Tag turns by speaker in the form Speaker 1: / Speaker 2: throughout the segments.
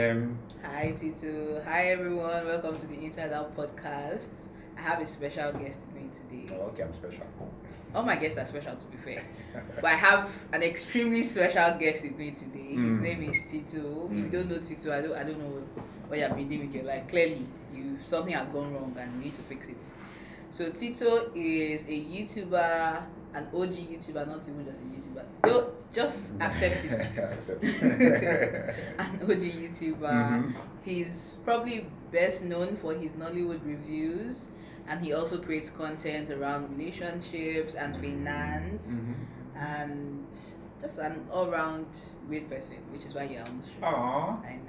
Speaker 1: Hi Tito. Hi everyone. Welcome to the Inside Out podcast. I have a special guest with me today.
Speaker 2: Oh, okay, I'm special.
Speaker 1: All my guests are special to be fair. But I have an extremely special guest with me today. His name is Tito. If you don't know Tito, I don't know what you have been doing with your life. Clearly, something has gone wrong and you need to fix it. So Tito is a YouTuber, an OG YouTuber, not even just a YouTuber. Don't just accept it.
Speaker 2: Accept it.
Speaker 1: An OG YouTuber. He's probably best known for his Nollywood reviews, and he also creates content around relationships and finance, and just an all-round great person, which is why you're on the show.
Speaker 2: Aww.
Speaker 1: I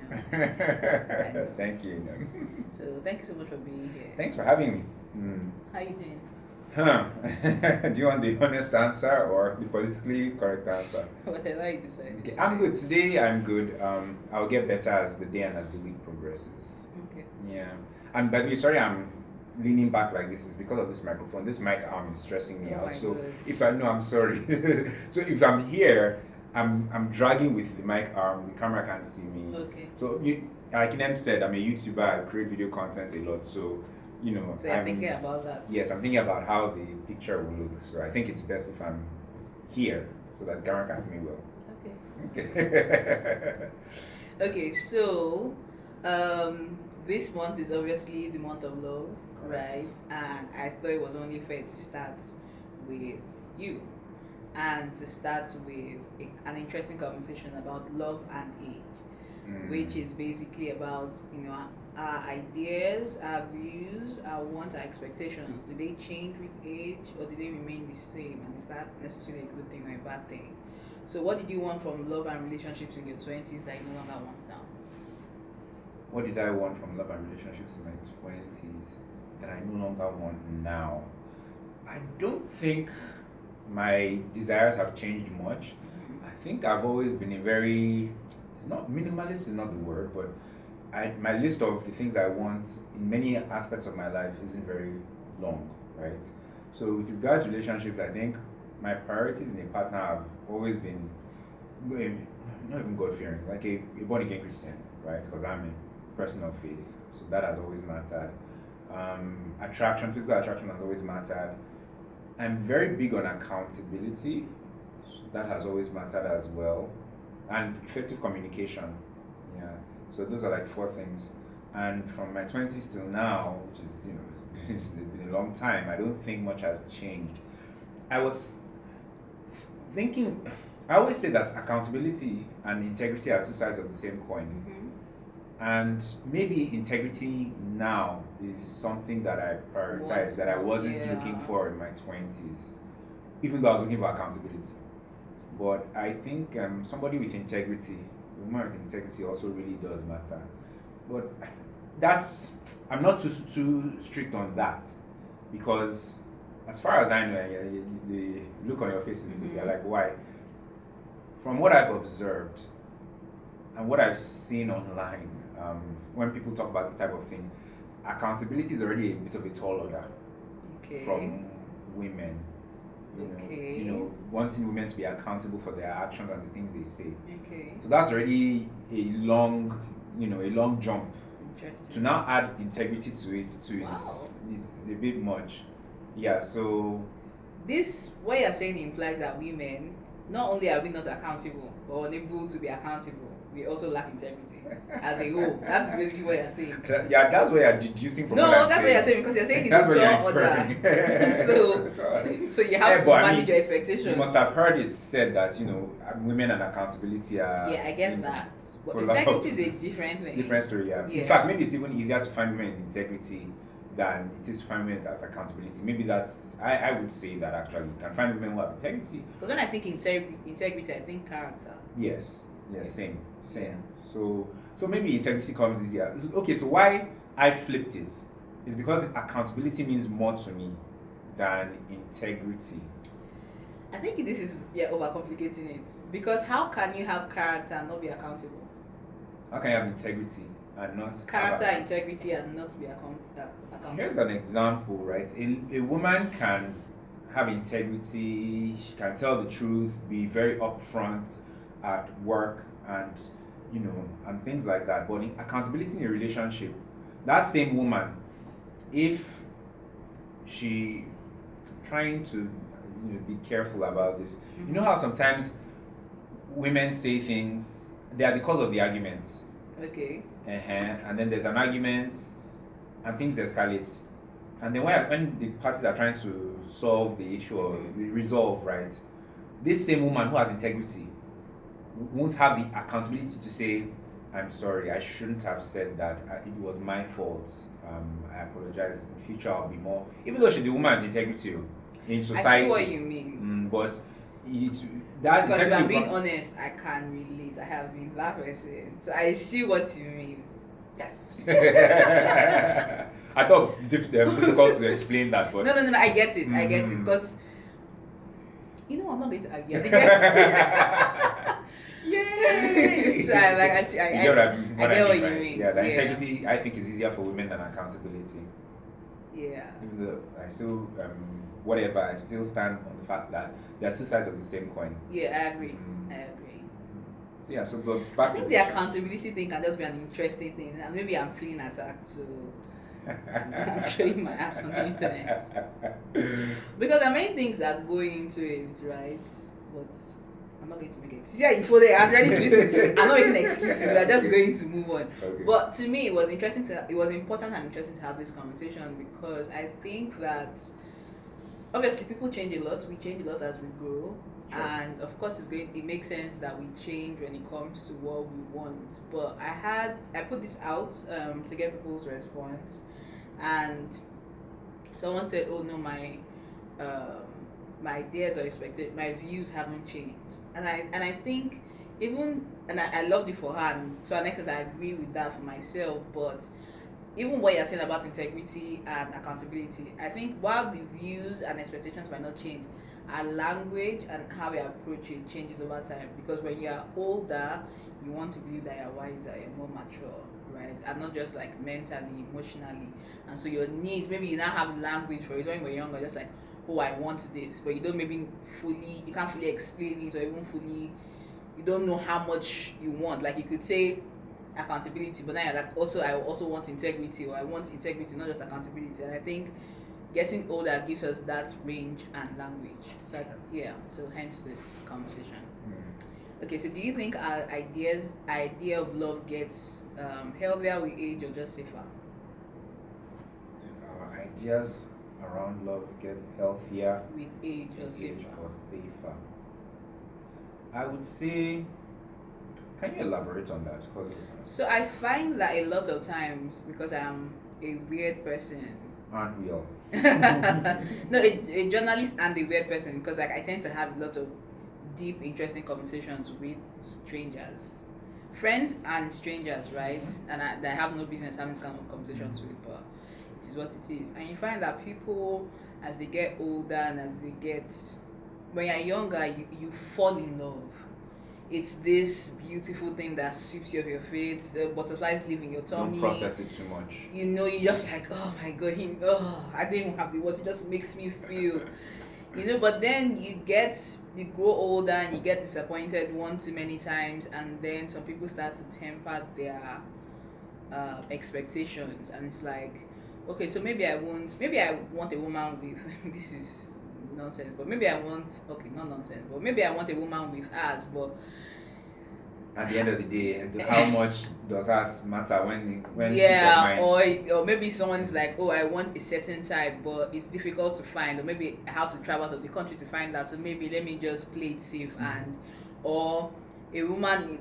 Speaker 1: know.
Speaker 2: Thank you.
Speaker 1: So thank you so much for being here.
Speaker 2: Thanks for having me.
Speaker 1: How you doing?
Speaker 2: Do you want the honest answer or the politically correct answer?
Speaker 1: Whatever you decide.
Speaker 2: Okay, I'm good. Today I'm good. I'll get better as the day and as the week progresses.
Speaker 1: Okay.
Speaker 2: Yeah. And by the way, sorry I'm leaning back like this is because of this microphone. This mic arm is stressing me
Speaker 1: Oh
Speaker 2: out.
Speaker 1: my
Speaker 2: So
Speaker 1: God.
Speaker 2: if I know, I'm sorry. So if I'm here, I'm dragging with the mic arm. The camera can't see me.
Speaker 1: Okay.
Speaker 2: So like Inem said, I'm a YouTuber. I create video content a lot. So
Speaker 1: So you're thinking about that.
Speaker 2: Yes, I'm thinking about how the picture will look. So I think it's best if I'm here so that the camera can see me well.
Speaker 1: Okay.
Speaker 2: Okay.
Speaker 1: Okay, so this month is obviously the month of love,
Speaker 2: Correct.
Speaker 1: right? And I thought it was only fair to start with you and to start with an interesting conversation about love and age, which is basically about our ideas, our views, our wants, our expectations. Do they change with age or do they remain the same? And is that necessarily a good thing or a bad thing? So what did you want from love and relationships in your 20s that you no longer want now?
Speaker 2: What did I want from love and relationships in my 20s that I no longer want now? I don't think my desires have changed much. I think I've always been it's not minimalist is not the word, but my list of the things I want in many aspects of my life isn't very long, right? So with regards to relationships, I think my priorities in a partner have always been not even God fearing, like a born again Christian, right? Because I'm a person of faith, so that has always mattered. Physical attraction has always mattered. I'm very big on accountability, so that has always mattered as well, and effective communication. Yeah, so those are like four things. And from my 20s till now, which is it's been a long time, I don't think much has changed. I was thinking, I always say that accountability and integrity are two sides of the same coin. And maybe integrity now is something that I prioritize that I wasn't looking for in my 20s, even though I was looking for accountability. But I think somebody with integrity, a woman with integrity also really does matter. But I'm not too strict on that because as far as I know, the look on your face is you're like, why? From what I've observed and what I've seen online, when people talk about this type of thing, accountability is already a bit of a tall order from women. Wanting women to be accountable for their actions and the things they say. So that's already a long jump.
Speaker 1: Interesting.
Speaker 2: To now add integrity to it too it's a bit much. Yeah, so
Speaker 1: What you're saying implies that women, not only are we not accountable, but unable to be accountable, we also lack integrity as a whole. That's basically what you're saying.
Speaker 2: That's what you're deducing from
Speaker 1: No,
Speaker 2: what I'm
Speaker 1: that's
Speaker 2: saying.
Speaker 1: what you're saying because you're saying it's
Speaker 2: That's
Speaker 1: a
Speaker 2: what you're
Speaker 1: tall order.
Speaker 2: inferring.
Speaker 1: So you have to manage your expectations.
Speaker 2: You must have heard it said that women and accountability are.
Speaker 1: Yeah, I get that. But
Speaker 2: polar
Speaker 1: integrity is
Speaker 2: opposites.
Speaker 1: a different thing.
Speaker 2: Different story, yeah. In fact, maybe it's even easier to find women with integrity than it is to find women that have accountability. Maybe I would say that actually you can find women who have integrity.
Speaker 1: Because when I think integrity, I think character.
Speaker 2: Yes, same.
Speaker 1: Yeah.
Speaker 2: So maybe integrity comes easier. Okay, so why I flipped it is because accountability means more to me than integrity.
Speaker 1: I think this is overcomplicating it. Because how can you have character and not be accountable?
Speaker 2: How can you have integrity and not
Speaker 1: Character, integrity, and not be accountable?
Speaker 2: Here's an example, right? A woman can have integrity, she can tell the truth, be very upfront at work, and and things like that. But accountability in a relationship, that same woman, if she trying to be careful about this. You know how sometimes women say things, they are the cause of the argument.
Speaker 1: Okay.
Speaker 2: And then there's an argument and things escalate. And then when the parties are trying to solve the issue or resolve, right, this same woman who has integrity won't have the accountability to say, I'm sorry, I shouldn't have said that. It was my fault. I apologize. In future, I'll be more. Even though she's the woman with integrity in society.
Speaker 1: I see what you mean.
Speaker 2: But that
Speaker 1: because if I'm being
Speaker 2: integrity.
Speaker 1: honest, I can relate. I have been that person, so I see what you mean.
Speaker 2: Yes. I thought it was difficult to explain that, but
Speaker 1: No, I get it. I get it because I'm not going to argue. I guess. Yay! So I see. I get what you mean.
Speaker 2: Yeah, the integrity I think is easier for women than accountability.
Speaker 1: Yeah.
Speaker 2: Even though I still I still stand on the fact that there are two sides of the same coin.
Speaker 1: Yeah, I agree. I agree.
Speaker 2: So yeah, so but back
Speaker 1: I think the accountability thing can just be an interesting thing, and maybe I'm feeling attacked, so I'm showing my ass on the internet. Because there are many things that go into it, right? But I'm not going to make excuses. Yeah, you follow it. I'm ready to listen. I'm not making excuses. We're just going to move on.
Speaker 2: Okay.
Speaker 1: But to me, it was important and interesting to have this conversation because I think that obviously people change a lot. We change a lot as we grow. Sure. And of course it makes sense that we change when it comes to what we want. But I put this out to get people's response, and someone said, oh no, my ideas are expected, my views haven't changed. And I think I loved it for her, and to an extent I agree with that for myself. But even what you're saying about integrity and accountability, I think while the views and expectations might not change, our language and how we approach it changes over time. Because when you're older, you want to believe that you're wiser, you're more mature, right? And not just like mentally, emotionally. And so your needs, maybe you now have language for it when you're younger, just like, oh, I want this, but you don't you can't fully explain it, or even you don't know how much you want. Like you could say accountability, but then you're like, I also want integrity, or I want integrity, not just accountability. And I think getting older gives us that range and language. So so hence this conversation. Okay, so do you think our idea of love gets healthier with age or just safer?
Speaker 2: Our ideas around love get healthier
Speaker 1: with age or safer?
Speaker 2: I would say, can you elaborate on that?
Speaker 1: So I find that a lot of times, because I'm a weird person.
Speaker 2: Aren't we all?
Speaker 1: No, a journalist and a weird person, because like I tend to have a lot of deep, interesting conversations with strangers, friends and strangers, right? And I have no business having this kind of conversations with, but it is what it is. And you find that people, as they get older and when you're younger, you fall in love. It's this beautiful thing that sweeps you off your feet. The butterflies live in your tummy.
Speaker 2: Don't process it too much.
Speaker 1: You just like, oh my god, I didn't even have the words. It just makes me feel, But then you grow older and you get disappointed one too many times, and then some people start to temper their expectations, and it's like, okay, so maybe I want a woman with this is nonsense, but maybe I want not nonsense, but maybe I want a woman with ass, but
Speaker 2: at the end of the day, how much does ass matter when
Speaker 1: or maybe someone's like, oh, I want a certain type, but it's difficult to find, or maybe I have to travel out of the country to find that, so maybe let me just play it safe. Or a woman,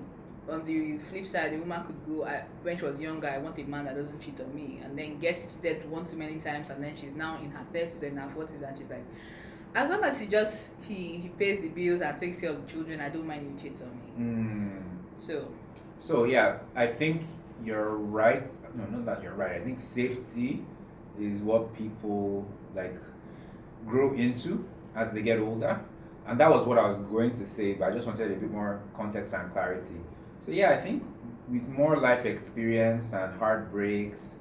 Speaker 1: on the flip side, a woman could go, when she was younger, I want a man that doesn't cheat on me, and then gets cheated one too many times, and then she's now in her 30s and her 40s, and she's like, as long as he pays the bills and takes care of the children, I don't mind you cheat on me. So
Speaker 2: yeah, I think you're right. No, not that you're right. I think safety is what people like grow into as they get older. And that was what I was going to say, but I just wanted a bit more context and clarity. So yeah, I think with more life experience and heartbreaks,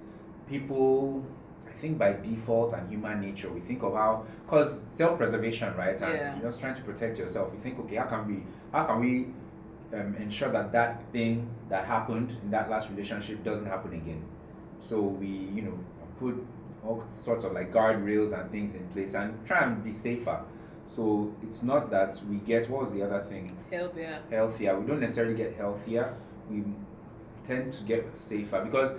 Speaker 2: people, I think by default and human nature, we think of because self-preservation, right? And you're just trying to protect yourself. You think, okay, how can we ensure that that thing that happened in that last relationship doesn't happen again. So we, put all sorts of like guardrails and things in place and try and be safer. So it's not that we get, what was the other thing?
Speaker 1: Healthier.
Speaker 2: Healthier. We don't necessarily get healthier. We tend to get safer because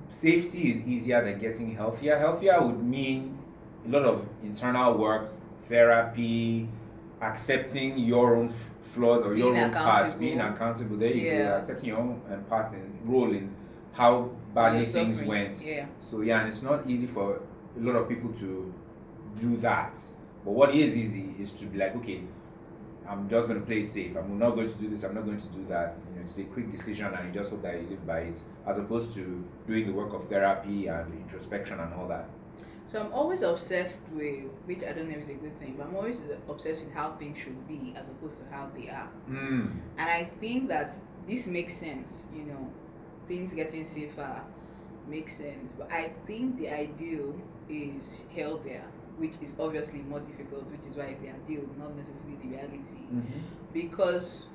Speaker 2: safety is easier than getting healthier. Healthier would mean a lot of internal work, therapy, accepting your own flaws or
Speaker 1: Being
Speaker 2: your own parts,
Speaker 1: accountable.
Speaker 2: being accountable. There you
Speaker 1: Yeah.
Speaker 2: go, accepting your own parts and role in how badly
Speaker 1: You're
Speaker 2: things
Speaker 1: suffering.
Speaker 2: went.
Speaker 1: Yeah.
Speaker 2: So yeah, and it's not easy for a lot of people to do that. But what is easy is to be like, okay, I'm just going to play it safe. I'm not going to do this. I'm not going to do that. It's a quick decision, and you just hope that you live by it, as opposed to doing the work of therapy and introspection and all that.
Speaker 1: So I'm always obsessed with, which I don't know is a good thing, but I'm always obsessed with how things should be as opposed to how they are. And I think that this makes sense, things getting safer makes sense. But I think the ideal is healthier, which is obviously more difficult, which is why it's the ideal, not necessarily the reality. Because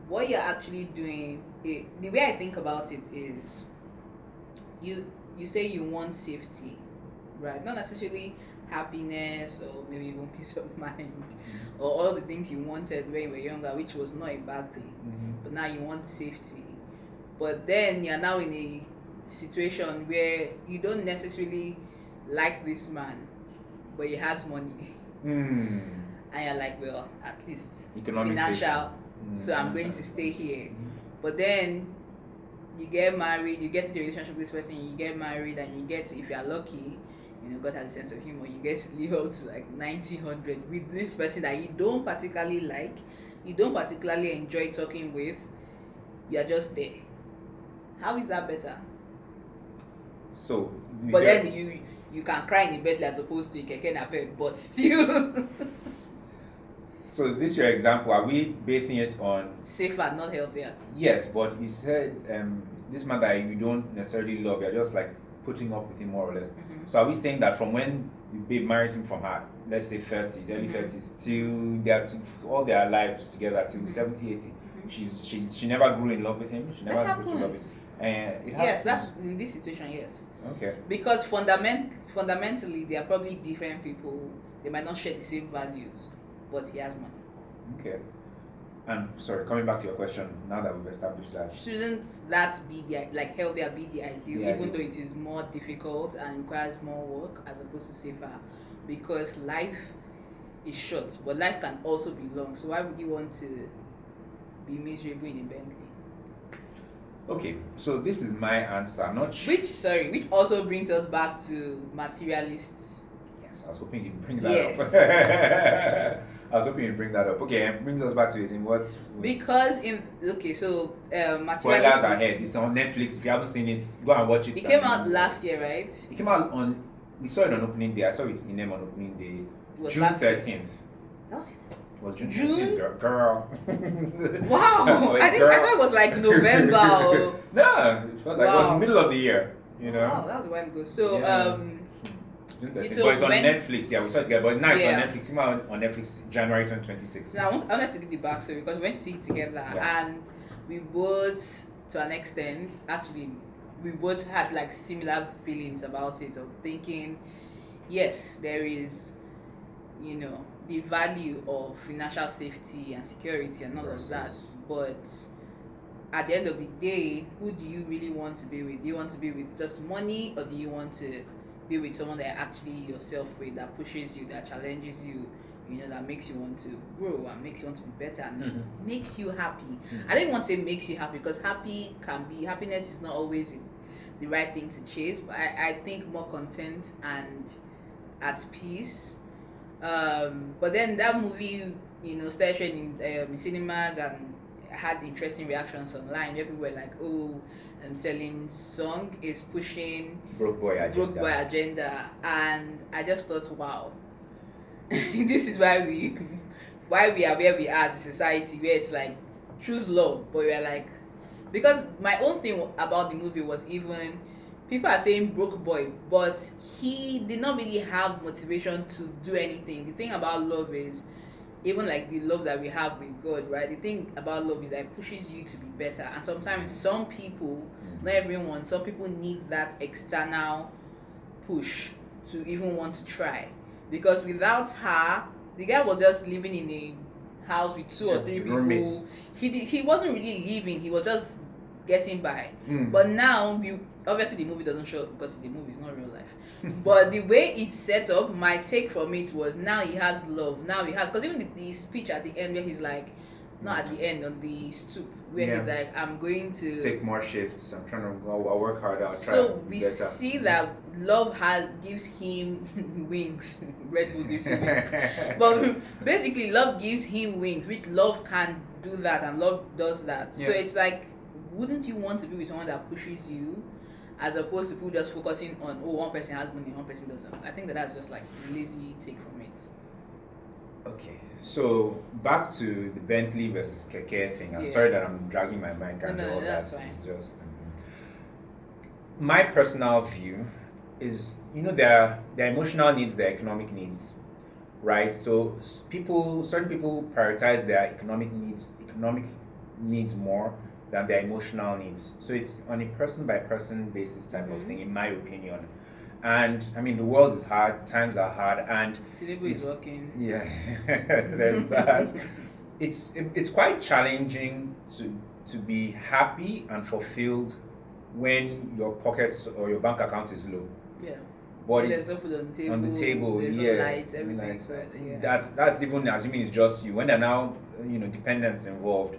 Speaker 1: what you're actually doing, the way I think about it is, you say you want safety, right? Not necessarily happiness or maybe even peace of mind or all the things you wanted when you were younger, which was not a bad thing. But now you want safety. But then you're now in a situation where you don't necessarily like this man, but he has money. And you're like, well, at least
Speaker 2: Economic
Speaker 1: financial,
Speaker 2: safety.
Speaker 1: so I'm going to stay here. But then you get married, you get into a relationship with this person, you get married, and you get, if you're lucky, God has a sense of humor, you get to live up to like 90, 100 with this person that you don't particularly like, you don't particularly enjoy talking with, you're just there. How is that better?
Speaker 2: So,
Speaker 1: but then you can cry in a bed as opposed to a keke napep, but still.
Speaker 2: So this your example. Are we basing it on
Speaker 1: safer, not healthier?
Speaker 2: Yes, but you said this man that you don't necessarily love, you're just like putting up with him more or less. So are we saying that from when the babe marries him from her, let's say 30s, early 30s, till they are all their lives together till 70, 80, she never grew in love with him? She never grew to love him?
Speaker 1: Yes, that's in this situation, yes.
Speaker 2: Okay.
Speaker 1: Because fundamentally, they are probably different people. They might not share the same values, but he has money.
Speaker 2: Okay. And sorry, coming back to your question, now that we've established that,
Speaker 1: shouldn't that be healthier be the ideal, even though it is more difficult and requires more work as opposed to safer? Because life is short, but life can also be long. So why would you want to be miserable in a Bentley?
Speaker 2: Okay, so this is my answer. I'm not sure.
Speaker 1: Which also brings us back to materialists.
Speaker 2: Yes, I was hoping you'd bring that up. I was hoping you'd bring that up. Okay, it brings us back to it in what?
Speaker 1: Because materialists.
Speaker 2: Spoilers ahead. It's on Netflix. If you haven't seen it, go and watch it.
Speaker 1: It came out last year, right?
Speaker 2: It came out on. We saw it on opening day. I saw it in them on opening day. June 13th.
Speaker 1: That was it.
Speaker 2: It was June 13th, girl.
Speaker 1: Wow! I thought it was like November.
Speaker 2: No, it felt like it was middle of the year.
Speaker 1: Wow, that was a while ago. So
Speaker 2: but it's on Netflix. Yeah, we saw it together. But now it's on Netflix. It came out on Netflix January 2026.
Speaker 1: Now I wanted to give the backstory because we went to see it together, and we both, to an extent, actually, we both had like similar feelings about it, of thinking, yes, there is, the value of financial safety and security and all of that, but at the end of the day, who do you really want to be with? Do you want to be with just money, or do you want to be with someone that actually yourself with, that pushes you, that challenges you, that makes you want to grow and makes you want to be better and makes you happy? I don't want to say makes you happy, because happiness is not always the right thing to chase, but I think more content and at peace. But then that movie, started showing in cinemas and had interesting reactions online where people were like, selling song is pushing
Speaker 2: broke boy
Speaker 1: agenda, and I just thought, wow, this is why we are where we are as a society, where it's like choose love, but we're like, because my own thing about the movie was, even people are saying broke boy, but he did not really have motivation to do anything. The thing about love is, even like the love that we have with God, right? The thing about love is that it pushes you to be better. And sometimes some people, not everyone, some people need that external push to even want to try. Because without her, the guy was just living in a house with two or three people.
Speaker 2: Roommates.
Speaker 1: He wasn't really living, he was just getting by.
Speaker 2: Mm.
Speaker 1: But now obviously the movie doesn't show because it's a movie, it's not real life. But the way it's set up, my take from it was now he has love. Now he has, because even the speech at the end where he's like, not at the end, on the stoop, where he's like, I'm going to
Speaker 2: take more shifts. I'm trying to go. I'll work harder. I'll try.
Speaker 1: So we
Speaker 2: better.
Speaker 1: see that love gives him wings. Red Bull gives him wings. But basically, love gives him wings, which love can do that, and love does that. So it's like, wouldn't you want to be with someone that pushes you, as opposed to people just focusing on, one person has money, one person doesn't? I think that's just like a lazy take from it.
Speaker 2: Okay, so back to the Bentley versus Keke thing. I'm sorry that I'm dragging my mic and all that. It's just my personal view is, their emotional needs, their economic needs, right? So certain people prioritize their economic needs more than their emotional needs. So it's on a person by person basis type of thing, in my opinion. And I mean, the world is hard, times are hard, and
Speaker 1: Tinubu is working.
Speaker 2: Yeah, there's that. It's quite challenging to be happy and fulfilled when your pockets or your bank account is low.
Speaker 1: Yeah.
Speaker 2: But
Speaker 1: there's no food on the
Speaker 2: table,
Speaker 1: there's no light, everything.
Speaker 2: That's even assuming it's just you. When there are now dependents involved,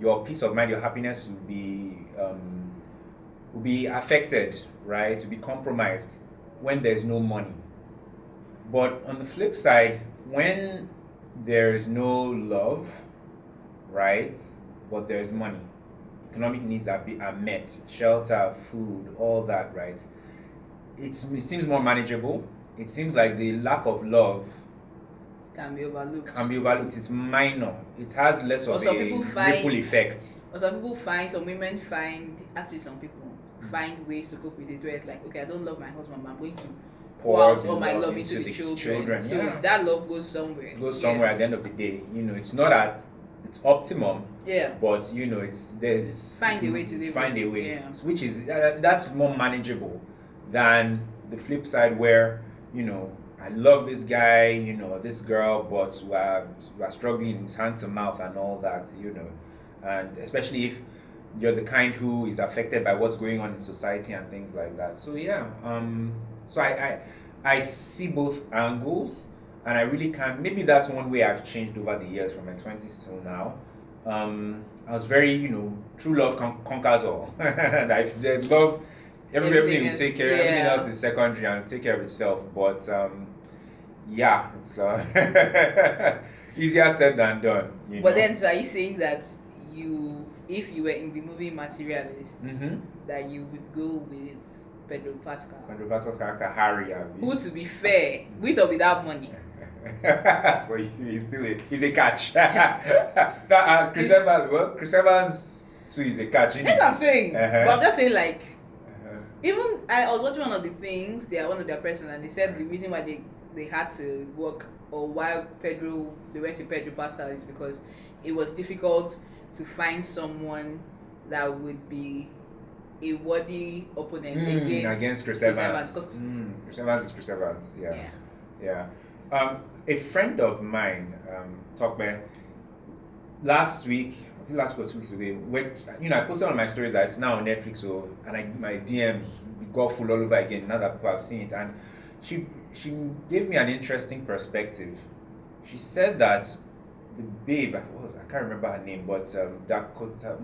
Speaker 2: your peace of mind, your happiness will be affected, right? To be compromised when there's no money. But on the flip side, when there's no love, right, but there's money, economic needs are met, shelter, food, all that, right? It seems more manageable. It seems like the lack of love
Speaker 1: can be overlooked.
Speaker 2: It's minor. It has less of a ripple effect.
Speaker 1: Or some women find, actually some people find ways to cope with it, where it's like, okay, I don't love my husband, but I'm going to pour out all my love into the children. So that love goes somewhere. It goes somewhere
Speaker 2: at the end of the day. It's not at its optimum.
Speaker 1: Yeah.
Speaker 2: But there's
Speaker 1: find a way to live.
Speaker 2: Find a way. Yeah. Which is that's more manageable than the flip side where, I love this guy, this girl, but we're struggling, it's hand to mouth and all that, and especially if you're the kind who is affected by what's going on in society and things like that. So so I see both angles, and I really can't. Maybe that's one way I've changed over the years from my 20s till now. I was very, true love conquers all. If there's love, everything will take care. Everything else is secondary and will take care of itself. But it's easier said than done.
Speaker 1: But then, so are you saying that if you were in the movie Materialists, that you would go with Pedro Pascal?
Speaker 2: Pedro Pascal's character Harry.
Speaker 1: Who, to be fair, with or without money?
Speaker 2: For you, he's a catch. Chris Evans too is a catch.
Speaker 1: That's what I'm saying. But I'm just saying, like, even I was watching one of their person, and they said the reason why they had to work, or why they went to Pedro Pascal, is because it was difficult to find someone that would be a worthy opponent
Speaker 2: against Chris Evans. Chris Evans is Chris Evans. Yeah. A friend of mine, Tokbe, last week or 2 weeks ago, which I posted on my stories that it's now on Netflix, and my DMs got full all over again now that people have seen it, and she gave me an interesting perspective. She said that the babe, I can't remember her name, but Dakota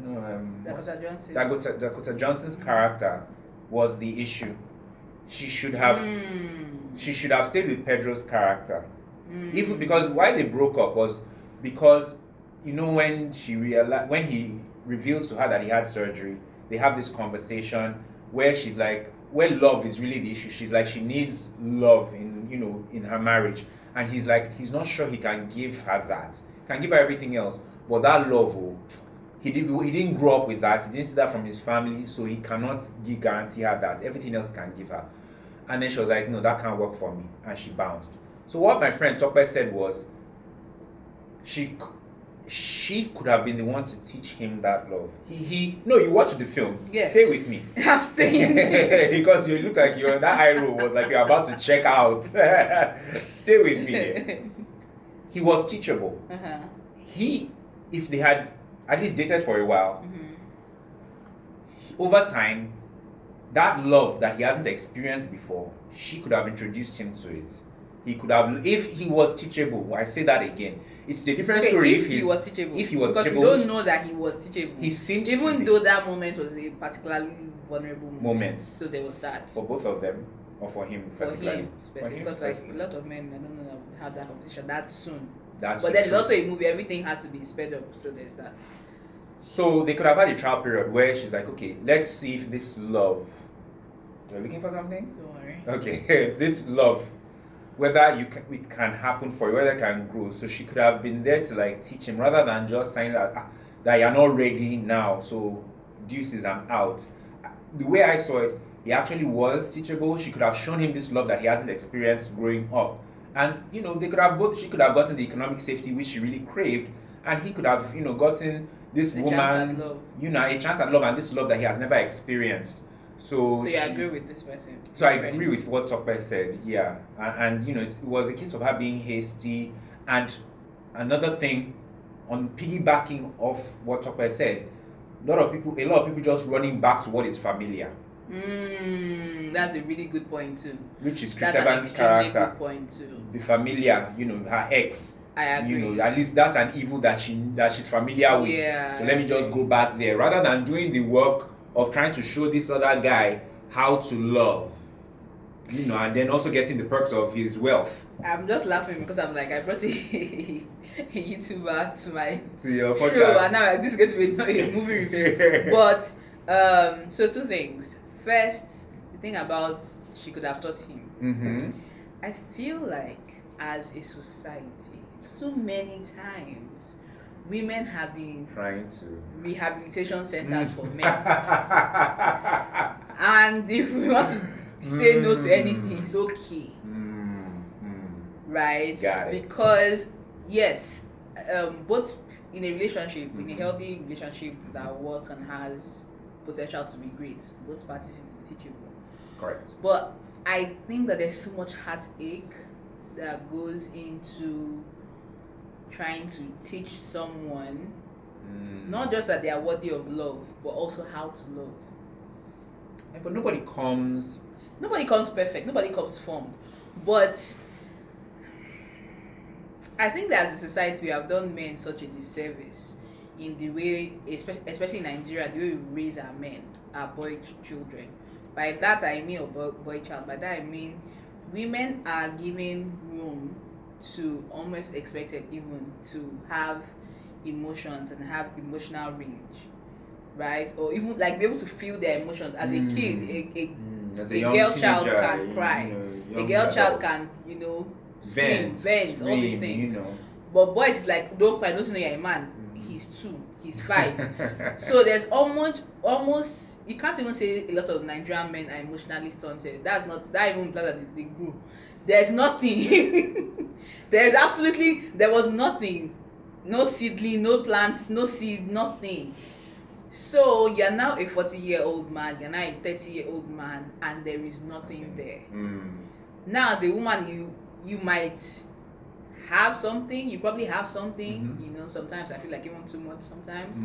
Speaker 1: Johnson.
Speaker 2: Dakota Johnson's character was the issue. She should have stayed with Pedro's character. Even because why they broke up was because when he reveals to her that he had surgery, they have this conversation where she's like, where love is really the issue. She's like, she needs love in her marriage, and he's like, he's not sure he can give her that. Can give her everything else, but that love, he didn't grow up with that. He didn't see that from his family, so he cannot guarantee her that. Everything else can give her. And then she was like, no, that can't work for me, and she bounced. So what my friend Tokpe said was, she she could have been the one to teach him that love. No, you watch the film.
Speaker 1: Yes.
Speaker 2: Stay with me.
Speaker 1: I'm staying.
Speaker 2: Because you look like that eye roll was like you're about to check out. Stay with me. He was teachable.
Speaker 1: Uh-huh.
Speaker 2: If they had at least dated for a while,
Speaker 1: Mm-hmm.
Speaker 2: over time, that love that he hasn't experienced before, she could have introduced him to it. He could have, if he was teachable. I say that again. It's a different story.
Speaker 1: If he was teachable.
Speaker 2: If he was
Speaker 1: because
Speaker 2: teachable,
Speaker 1: we don't know that he was teachable.
Speaker 2: He seemed
Speaker 1: even
Speaker 2: to be.
Speaker 1: though that moment was a particularly vulnerable
Speaker 2: Moment.
Speaker 1: So there was that.
Speaker 2: For both of them, or for him particularly.
Speaker 1: Him specifically, because like a lot of men, I don't know, have that conversation that soon.
Speaker 2: That's
Speaker 1: but there's
Speaker 2: true.
Speaker 1: also a movie. Everything has to be sped up. So there's that.
Speaker 2: So they could have had a trial period where she's like, okay, let's see if this love. You're looking for something?
Speaker 1: Don't worry.
Speaker 2: Okay, this love, whether it can happen for you, whether it can grow. So she could have been there to like teach him rather than just saying that you're not ready now. So deuces, I'm out. The way I saw it, he actually was teachable. She could have shown him this love that he hasn't experienced growing up, and they could have both. She could have gotten the economic safety which she really craved, and he could have gotten this woman, a chance at love, and this love that he has never experienced. So
Speaker 1: you agree with this person?
Speaker 2: So I agree with what Tokpe said, yeah. And it was a case of her being hasty. And another thing, on piggybacking off what Tokpe said, a lot of people just running back to what is familiar.
Speaker 1: That's a really good point too.
Speaker 2: Which is Chris Evans' character.
Speaker 1: Good point too.
Speaker 2: The familiar, her ex.
Speaker 1: I agree.
Speaker 2: At least that's an evil that she's familiar with.
Speaker 1: Yeah.
Speaker 2: So let me just go back there. Rather than doing the work of trying to show this other guy how to love, and then also getting the perks of his wealth.
Speaker 1: I'm just laughing because I'm like, I brought a YouTuber to
Speaker 2: your podcast
Speaker 1: show, and now this gets to be a movie review. But so two things. First, the thing about she could have taught him.
Speaker 2: Mm-hmm.
Speaker 1: I feel like as a society, so many times women have been
Speaker 2: trying to
Speaker 1: rehabilitation centers for men. And if we want to say no to anything, it's okay. Right?
Speaker 2: Got it.
Speaker 1: Because yes, both in a relationship, in a healthy relationship that works and has potential to be great, both parties need to be teachable.
Speaker 2: Correct.
Speaker 1: But I think that there's so much heartache that goes into trying to teach someone not just that they are worthy of love, but also how to love.
Speaker 2: Yeah, but nobody comes
Speaker 1: perfect, nobody comes formed. But I think that as a society we have done men such a disservice in the way, especially in Nigeria, the way we raise our men, our boy children. By that I mean, or boy child, by that I mean women are given room to almost expected even to have emotions and have emotional range, right? Or even like be able to feel their emotions. As a kid, a girl child can cry, a girl child can vent all these things. But boys is like, don't cry, don't know you're a man. He's 2, he's 5. So there's almost you can't even say a lot of Nigerian men are emotionally stunted. That even implies that they grew. There's nothing. There was nothing. No seedling, no plants, no seed, nothing. So you're now a 40-year-old man, you're now a 30-year-old man, and there is nothing there. Now as a woman, you might have something, you probably have something, sometimes I feel like even too much sometimes,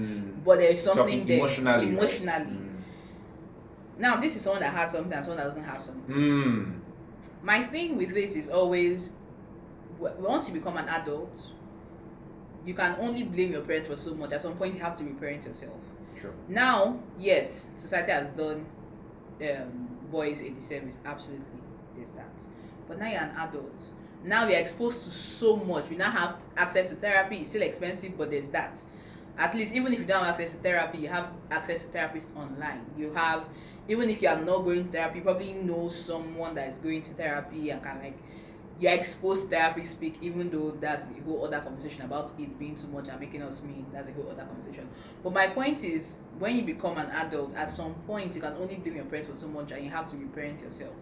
Speaker 1: but there is something there emotionally. Right? Now this is someone that has something and someone that doesn't have something. My thing with it is always, once you become an adult, you can only blame your parents for so much. At some point you have to reparent yourself.
Speaker 2: Sure. Now,
Speaker 1: yes, society has done boys a disservice, absolutely, there's that. But now you're an adult. Now we are exposed to so much. We now have access to therapy. It's still expensive, but there's that. At least, even if you don't have access to therapy, you have access to therapists online. You have, even if you are not going to therapy, you probably know someone that is going to therapy and can you're exposed to therapy speak, even though that's a whole other conversation about it being too much and making us mean. That's a whole other conversation. But my point is, when you become an adult, at some point you can only blame your parents for so much, and you have to reparent yourself.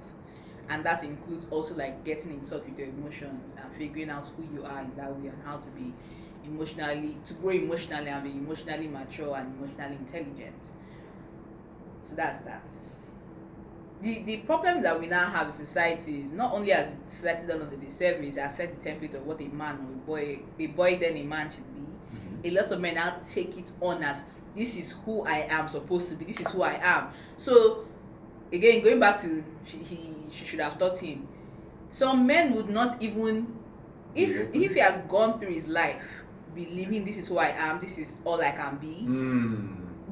Speaker 1: And that includes also getting in touch with your emotions and figuring out who you are in that way and how to be to grow emotionally and be emotionally mature and emotionally intelligent. So that's that. The problem that we now have in society is not only has society done us a disservice and set the template of what a man or a boy then a man should be. A lot of men now take it on as this is who I am supposed to be. This is who I am. So again, going back to she should have taught him. Some men would not even, if he has gone through his life believing this is who I am, this is all I can be.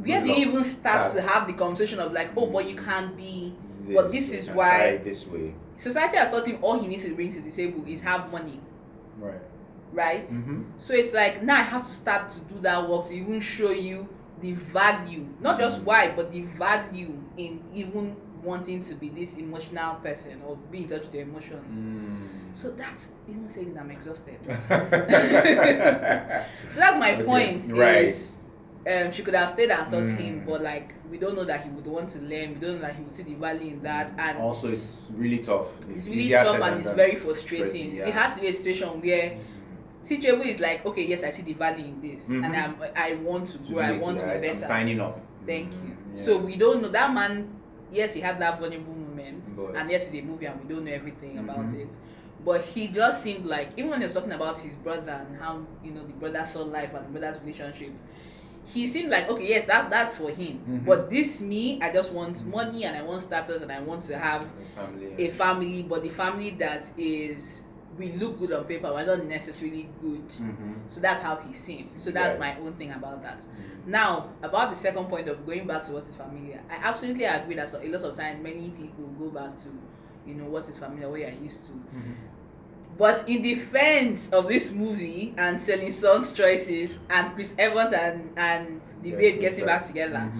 Speaker 1: Where do you even start to have the conversation of like, oh, but you can't be. But this is why
Speaker 2: this way.
Speaker 1: Society has taught him all he needs to bring to the table is have money. Right? So it's like now I have to start to do that work to even show you the value, not just why, but the value in even wanting to be this emotional person or be in touch with your emotions. So that's even saying I'm exhausted. So that's my point.
Speaker 2: Right.
Speaker 1: Is she could have stayed and taught him, but like we don't know that he would want to learn. We don't know that he would see the value in that. And
Speaker 2: also, it's really tough.
Speaker 1: It's really tough and it's very frustrating.
Speaker 2: Yeah.
Speaker 1: It has to be a situation where teachable is like, okay, yes, I see the value in this, and I want to grow. I want to be better.
Speaker 2: I'm signing up.
Speaker 1: Thank you. Yeah. So we don't know that man. Yes, he had that vulnerable moment, and yes, it's a movie, and we don't know everything about it. But he just seemed like, even when he was talking about his brother and how the brother saw life and the brother's relationship, he seemed like, okay, yes, that's for him. But this me, I just want money and I want status and I want to have a family, but the family that is, we look good on paper, we're not necessarily good. So that's how he seemed. So that's my own thing about that. Now, about the second point of going back to what is familiar, I absolutely agree that a lot of times many people go back to, what is familiar, what you're used to. But in defense of this movie and Selling Song's choices and Chris Evans and the babe getting back together,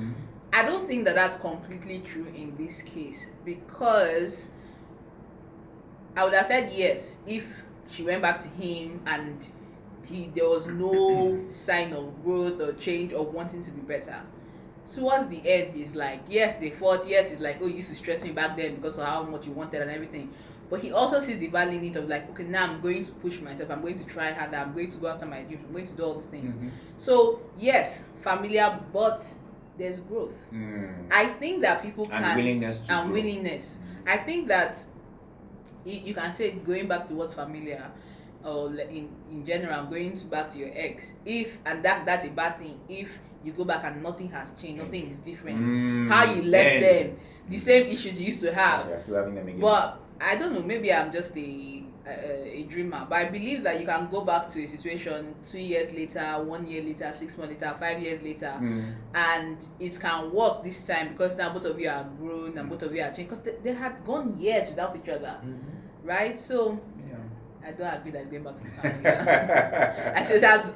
Speaker 1: I don't think that that's completely true in this case, because I would have said yes if she went back to him and there was no sign of growth or change or wanting to be better. Towards the end, he's like, yes, they fought. Yes, it's like, oh, you used to stress me back then because of how much you wanted and everything. But he also sees the value in it of like, okay, now I'm going to push myself. I'm going to try harder. I'm going to go after my dreams. I'm going to do all these things. So, yes, familiar, but there's growth. I think that people can...
Speaker 2: And willingness to grow.
Speaker 1: Willingness. I think that you can say, going back to what's familiar, or in general, I'm going back to your ex. And that's a bad thing. If you go back and nothing has changed, nothing is different. How you left them, the same issues you used to have.
Speaker 2: You're still having them again.
Speaker 1: But I don't know, maybe I'm just a dreamer, but I believe that you can go back to a situation 2 years later, 1 year later, 6 months later, 5 years later, and it can work this time because now both of you are grown and both of you are changed, because they had gone years without each other, right? So I don't agree that it's going back to the family. I said that's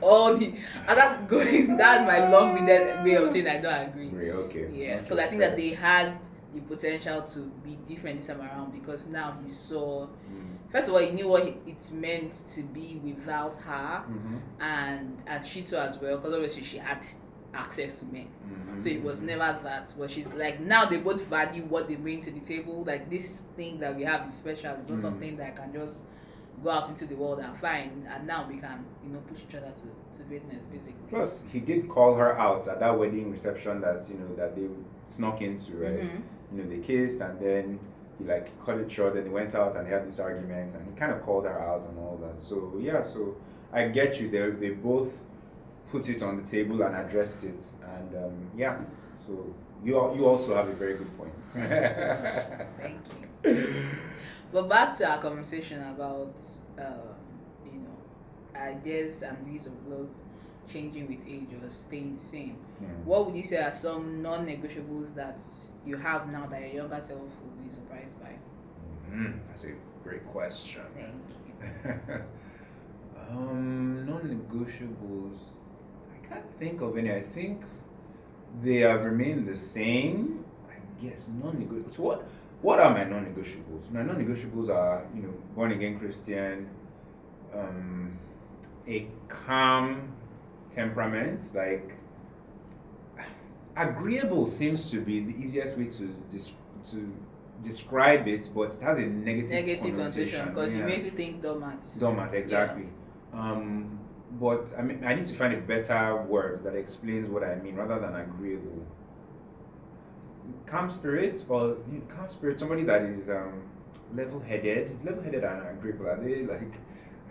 Speaker 1: my long-winded way of saying I don't agree.
Speaker 2: Okay.
Speaker 1: Yeah, because I think that they had the potential to be different this time around, because now he saw, first of all, he knew what it meant to be without her, and she too as well, because obviously she had access to men, so it was never that. But she's like, now they both value what they bring to the table. Like, this thing that we have is special. It's not something that I can just go out into the world and find, and now we can push each other to greatness, basically. Plus,
Speaker 2: he did call her out at that wedding reception that that they snuck into, right? They kissed, and then he cut it short, and they went out and they had this argument, and he kind of called her out and all that. So so I get you. They both put it on the table and addressed it, and so you also have a very good point.
Speaker 1: Thank you so much. Thank you. But back to our conversation about ideas and views of love changing with age or staying the same. What would you say are some non-negotiables that you have now that your younger self will be surprised by?
Speaker 2: That's a great question.
Speaker 1: Thank you.
Speaker 2: Non-negotiables, I can't think of any. I think they have remained the same. I guess non-negotiables. So what are my non-negotiables? My non-negotiables are, born again Christian, a calm temperament. Like, agreeable seems to be the easiest way to describe it, but it has a negative connotation,
Speaker 1: because you make you think doormat.
Speaker 2: Exactly. but I mean, I need to find a better word that explains what I mean rather than agreeable. Calm spirit, or calm spirit, somebody that is level-headed. Is level-headed and agreeable? Are they like?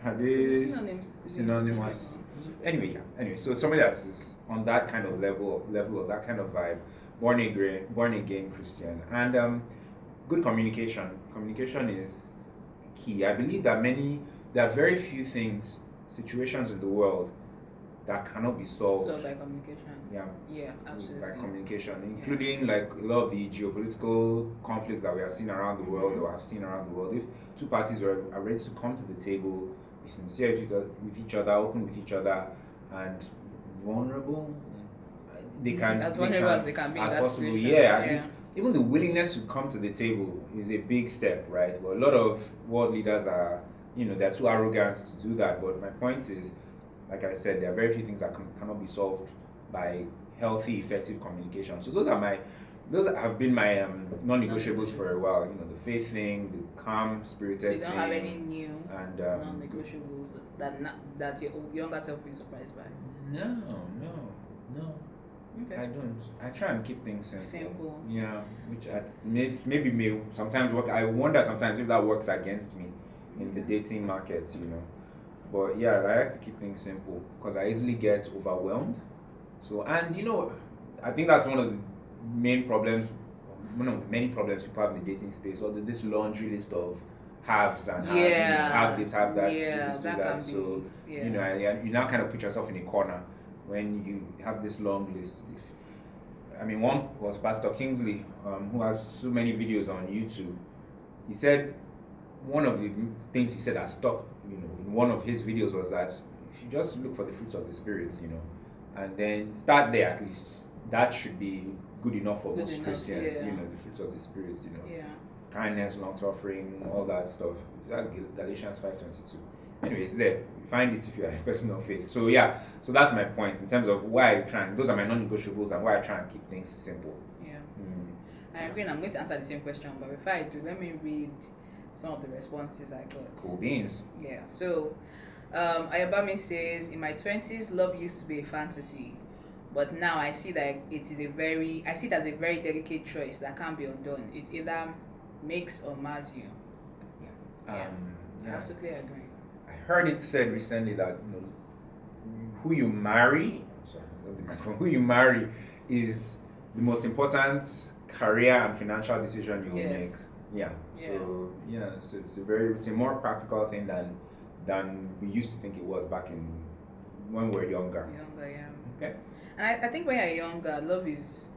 Speaker 2: Are
Speaker 1: So
Speaker 2: they
Speaker 1: the synonyms could be
Speaker 2: synonymous? Anyway, yeah. Anyway, so somebody that is on that kind of level of that kind of vibe, born again Christian, and good communication. Communication is key. I believe that there are very few situations in the world that cannot be solved.
Speaker 1: solved by communication.
Speaker 2: Yeah,
Speaker 1: Yeah, absolutely.
Speaker 2: by communication, including like a lot of the geopolitical conflicts that we are seeing around the world or have seen around the world. If two parties are ready to come to the table, be sincere with each other, open with each other, and vulnerable, they can
Speaker 1: As vulnerable as they can be in
Speaker 2: as
Speaker 1: that
Speaker 2: possible.
Speaker 1: situation.
Speaker 2: Yeah, at least even the willingness to come to the table is a big step, right? But a lot of world leaders are, they're too arrogant to do that. But my point is, like I said, there are very few things that cannot be solved by healthy, effective communication. So those have been my non-negotiables for a while. The faith thing, the calm, spirited
Speaker 1: So you don't
Speaker 2: thing,
Speaker 1: have any new
Speaker 2: and
Speaker 1: non-negotiables that your younger self will be surprised by.
Speaker 2: no.
Speaker 1: Okay.
Speaker 2: I don't. I try and keep things simple.
Speaker 1: Simple.
Speaker 2: Yeah, which maybe may sometimes work. I wonder sometimes if that works against me in the dating markets. But yeah, I like to keep things simple because I easily get overwhelmed. So, and I think that's one of the main problems, one of the many problems people have in the dating space, or this laundry list of haves and have, have this, have that, do this, do that. So, you now kind of put yourself in a corner when you have this long list. One was Pastor Kingsley, who has so many videos on YouTube. He said one of the things he said that stuck, in one of his videos was that if you just look for the fruits of the spirit, and then start there at least, that should be good enough for most Christians. The fruits of the spirit, kindness, long suffering, all that stuff. Is that Galatians 5:22? Anyway, it's there. You find it if you are a person of faith. So so that's my point in terms of why I try. Those are my non-negotiables and why I try and keep things simple.
Speaker 1: Yeah. I agree. And I'm going to answer the same question, but before I do, let me read some of the responses I got.
Speaker 2: Cool beans.
Speaker 1: Yeah. So, Ayabami says, in my 20s, love used to be a fantasy, but now I see that I see it as a very delicate choice that can't be undone. It either makes or mars you. I absolutely agree.
Speaker 2: I heard it said recently that who you marry, who you marry is the most important career and financial decision you will make. So it's a more practical thing than we used to think it was back in when we were younger. Okay.
Speaker 1: And I think when you're younger, love is,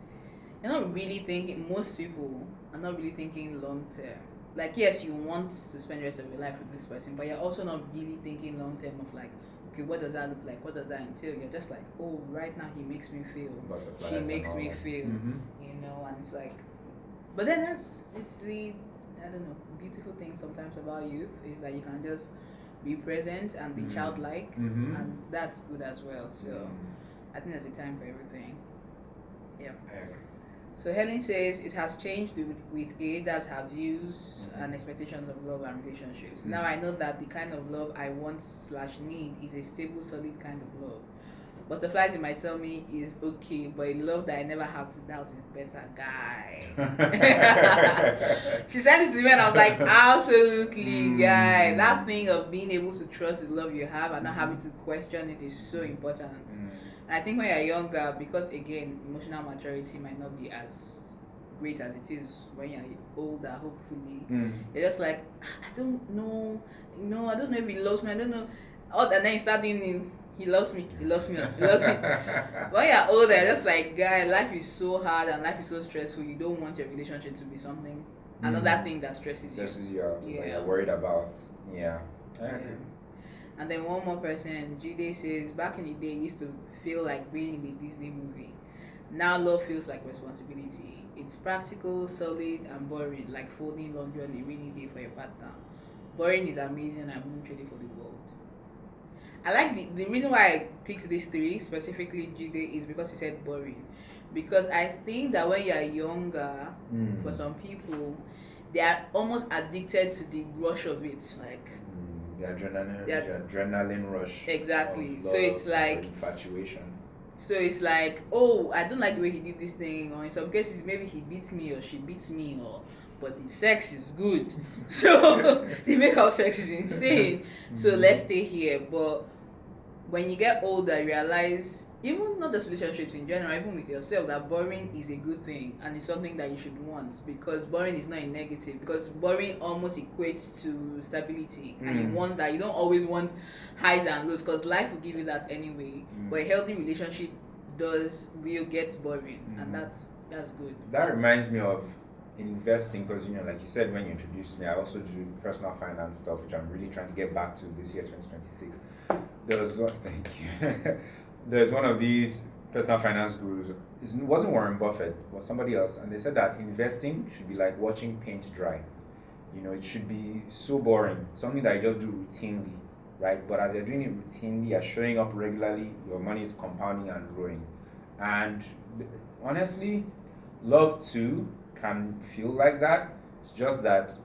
Speaker 1: you're not really thinking, most people are not really thinking long term. Like, yes, you want to spend the rest of your life with this person, but you're also not really thinking long term of like, okay, what does that look like? What does that entail? You're just like, oh, right now he makes me feel. She makes me feel. And it's like, but then it's the, I don't know, beautiful thing sometimes about youth is that you can just be present and be childlike, and that's good as well. So I think there's a time for everything. Yeah. So Helen says it has changed with age as her views and expectations of love and relationships. Now I know that the kind of love I want/need is a stable, solid kind of love. Butterflies, it might tell me, is okay, but a love that I never have to doubt is better, guy. She sent it to me and I was like, absolutely, guy. That thing of being able to trust the love you have and not having to question it is so important. And I think when you're younger, because again, emotional maturity might not be as great as it is when you're older, hopefully. You're just like, I don't know, I don't know if he loves me, I don't know. And then you start doing he loves me. When you're older, just like, guy, life is so hard and life is so stressful. You don't want your relationship to be something, another thing that stresses you
Speaker 2: out. You're worried about. I agree.
Speaker 1: And then one more person, Jide says, back in the day, it used to feel like being in a Disney movie. Now love feels like responsibility. It's practical, solid, and boring, like folding laundry on a rainy day for your partner. Boring is amazing and I wouldn't trade it for the world. I like the reason why I picked these three, specifically Jide, is because he said boring. Because I think that when you're younger, for some people, they are almost addicted to the rush of it. Like,
Speaker 2: The adrenaline,
Speaker 1: Yeah.
Speaker 2: the adrenaline rush.
Speaker 1: Exactly.
Speaker 2: Of
Speaker 1: So it's
Speaker 2: love or
Speaker 1: like,
Speaker 2: infatuation.
Speaker 1: so it's like, oh, I don't like the way he did this thing, or in some cases maybe he beats me or she beats me, or but the sex is good. So the makeup sex is insane. So let's stay here. But when you get older, you realize, even not just relationships in general, even with yourself, that boring is a good thing and it's something that you should want, because boring is not a negative, because boring almost equates to stability, and you want that. You don't always want highs and lows, because life will give you that anyway. But a healthy relationship will get boring, and that's good.
Speaker 2: That reminds me of investing, because like you said when you introduced me, I also do personal finance stuff, which I'm really trying to get back to this year, 2026. Thank you. There's one of these personal finance gurus. It wasn't Warren Buffett, it was somebody else, and they said that investing should be like watching paint dry. It should be so boring, something that you just do routinely, right? But as you're doing it routinely, you're showing up regularly, your money is compounding and growing. And honestly, love too can feel like that. It's just that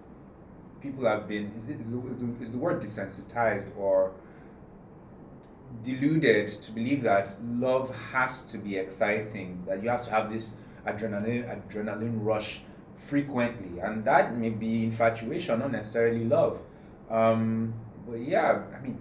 Speaker 2: people have been, is the word desensitized or deluded to believe that love has to be exciting, that you have to have this adrenaline rush frequently, and that may be infatuation, not necessarily love. But yeah, I mean,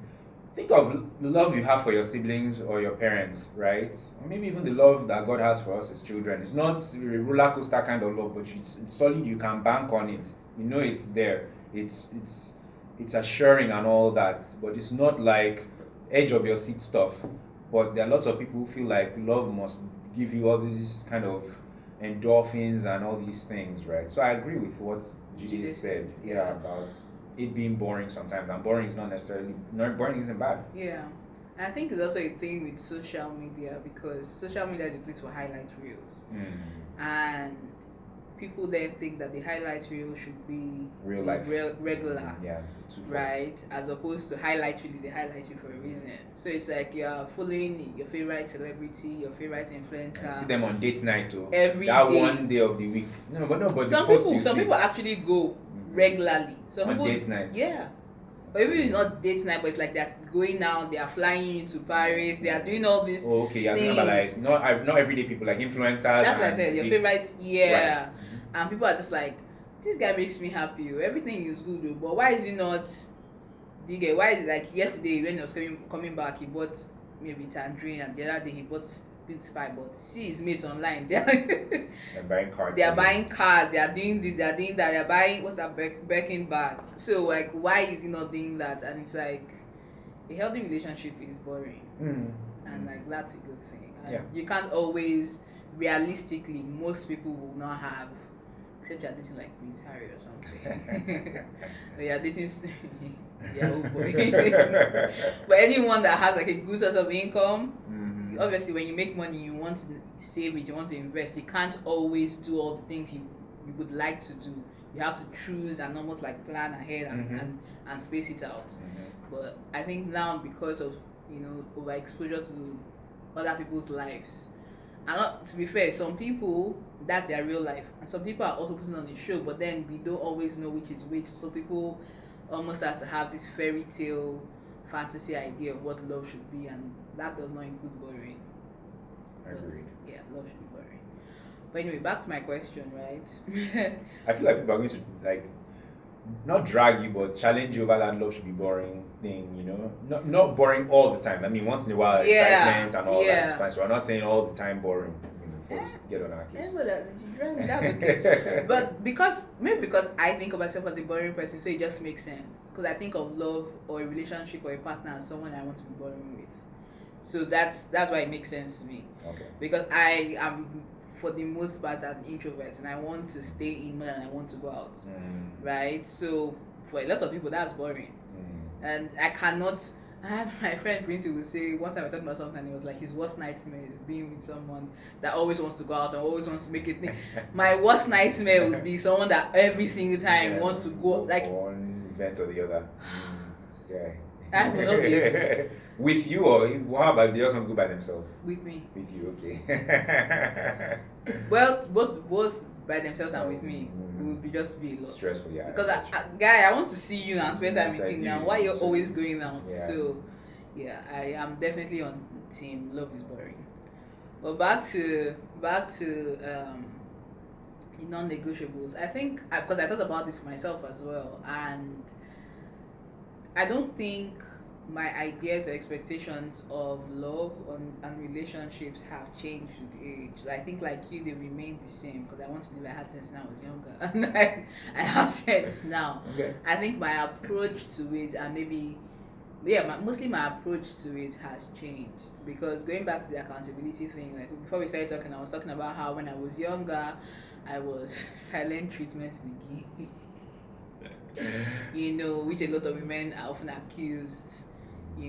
Speaker 2: think of the love you have for your siblings or your parents, right? Or maybe even the love that God has for us as children. It's not a roller coaster kind of love, but it's solid. You can bank on it. It's there. It's assuring and all that, but it's not like edge of your seat stuff. But there are lots of people who feel like love must give you all these kind of endorphins and all these things, right? So I agree with what Jide said, about it being boring sometimes, and boring isn't bad.
Speaker 1: Yeah. And I think it's also a thing with social media, because social media is a place for highlight reels. And people then think that the highlight reel should be
Speaker 2: real life,
Speaker 1: regular, right? As opposed to highlight reel, they highlight you for a reason. So it's like you're following your favorite celebrity, your favorite influencer.
Speaker 2: You see them on date night too.
Speaker 1: Every
Speaker 2: that
Speaker 1: day.
Speaker 2: One day of the week. But
Speaker 1: some people actually go regularly. Some
Speaker 2: on
Speaker 1: people
Speaker 2: date night.
Speaker 1: Yeah. Or even if it's not date night, but it's like they're going out, they are flying into Paris, they are doing all this.
Speaker 2: Oh, okay, yeah, about like not everyday people, like influencers.
Speaker 1: That's what I said, your favorite, yeah.
Speaker 2: Right.
Speaker 1: And people are just like, this guy makes me happy. Everything is good, but why is he not? Why is it like yesterday when he was coming back, he bought maybe tangerine, and the other day he bought Pizza Pie, but see his mates online. They're
Speaker 2: buying cars.
Speaker 1: They are buying cars. They are doing this. They are doing that. They are buying what's that Birkin bag. So like, why is he not doing that? And it's like, a healthy relationship is boring, and like that's a good thing. And you can't always, realistically, most people will not have, except you're dating like Prince Harry or something. Or you're dating, yeah, oh boy. But anyone that has like a good source of income. Obviously, when you make money, you want to save it, you want to invest. You can't always do all the things you would like to do. You have to choose and almost like plan ahead and space it out. But I think now, because of overexposure to other people's lives, and not, to be fair, some people, that's their real life, and some people are also putting on the show, but then we don't always know which is which. So people almost have to have this fairy tale fantasy idea of what love should be, and that does not include boring.
Speaker 2: Agreed.
Speaker 1: Yeah, love should be boring. But anyway, back to my question, right?
Speaker 2: I feel like people are going to not drag you, but challenge you over that love should be boring thing, not boring all the time. I mean, once in a while, excitement and all that is fine. So I'm not saying all the time boring. Folks get on our case.
Speaker 1: That's okay. But because I think of myself as a boring person, so it just makes sense. Because I think of love or a relationship or a partner as someone I want to be boring with. So that's why it makes sense to me.
Speaker 2: Okay.
Speaker 1: Because I am, for the most part, an introvert, and I want to stay in more than I want to go out. Right? So for a lot of people, that's boring. And I cannot. I have my friend Prince who would say, one time I talked about something, and he was like, his worst nightmare is being with someone that always wants to go out and always wants to make it thing. My worst nightmare would be someone that every single time wants to go, like
Speaker 2: one event or the other. Yeah.
Speaker 1: I will not be able.
Speaker 2: With you, or how about they just want to go by themselves?
Speaker 1: With me.
Speaker 2: With you, okay.
Speaker 1: Well, both by themselves and with me, it would be just be a lot.
Speaker 2: Stressful, yeah.
Speaker 1: Because guy, I want to see you and spend time with you now. Why you're always going out?
Speaker 2: Yeah.
Speaker 1: So yeah, I am definitely on team love is boring. But back to the non-negotiables. I think because I thought about this myself as well, and I don't think my ideas or expectations of love and relationships have changed with age. I think like you, they remain the same because I want to believe I had sense when I was younger and I have sense now.
Speaker 2: Okay.
Speaker 1: I think my approach to it and maybe mostly my approach to it has changed because going back to the accountability thing, like before we started talking, I was talking about how when I was younger, I was silent treatment McGee. Which a lot of women are often accused,
Speaker 2: so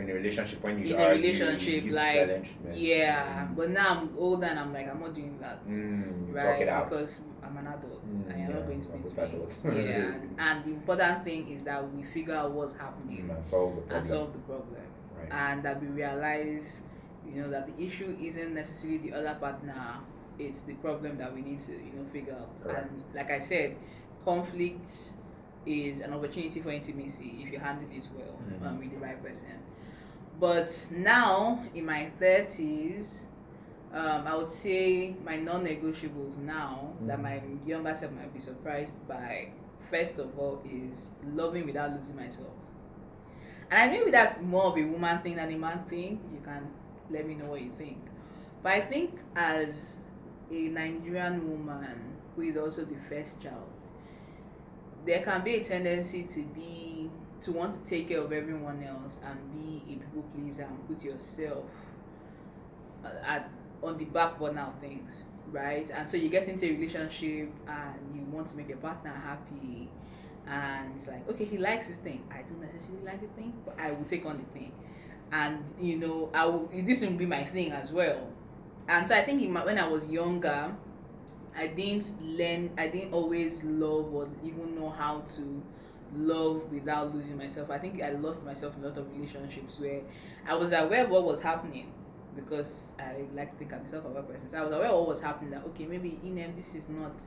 Speaker 2: in a relationship, when you
Speaker 1: in a relationship,
Speaker 2: give
Speaker 1: like
Speaker 2: silent treatment.
Speaker 1: But now I'm older and I'm like, I'm not doing that, right?
Speaker 2: Talk it out.
Speaker 1: Because I'm an adult and I'm not going to beat
Speaker 2: adults.
Speaker 1: Yeah, and the important thing is that we figure out what's happening
Speaker 2: and solve the
Speaker 1: problem,
Speaker 2: right.
Speaker 1: And that we realize, that the issue isn't necessarily the other partner; it's the problem that we need to, figure out.
Speaker 2: Correct.
Speaker 1: And like I said, conflict is an opportunity for intimacy if you handle it well with the right person. But now in my 30s, I would say my non-negotiables now that my younger self might be surprised by, first of all, is loving without losing myself. And I maybe that's more of a woman thing than a man thing. You can let me know what you think. But I think as a Nigerian woman who is also the first child, there can be a tendency to want to take care of everyone else and be a people pleaser and put yourself on the back burner of things, right? And so you get into a relationship and you want to make your partner happy, and it's like, okay, he likes this thing. I don't necessarily like the thing, but I will take on the thing, and this will be my thing as well. And so I think when I was younger, I didn't always love or even know how to love without losing myself. I think I lost myself in a lot of relationships where I was aware of what was happening because I like to think I'm a self-aware person. So I was aware of what was happening, that okay, maybe this is not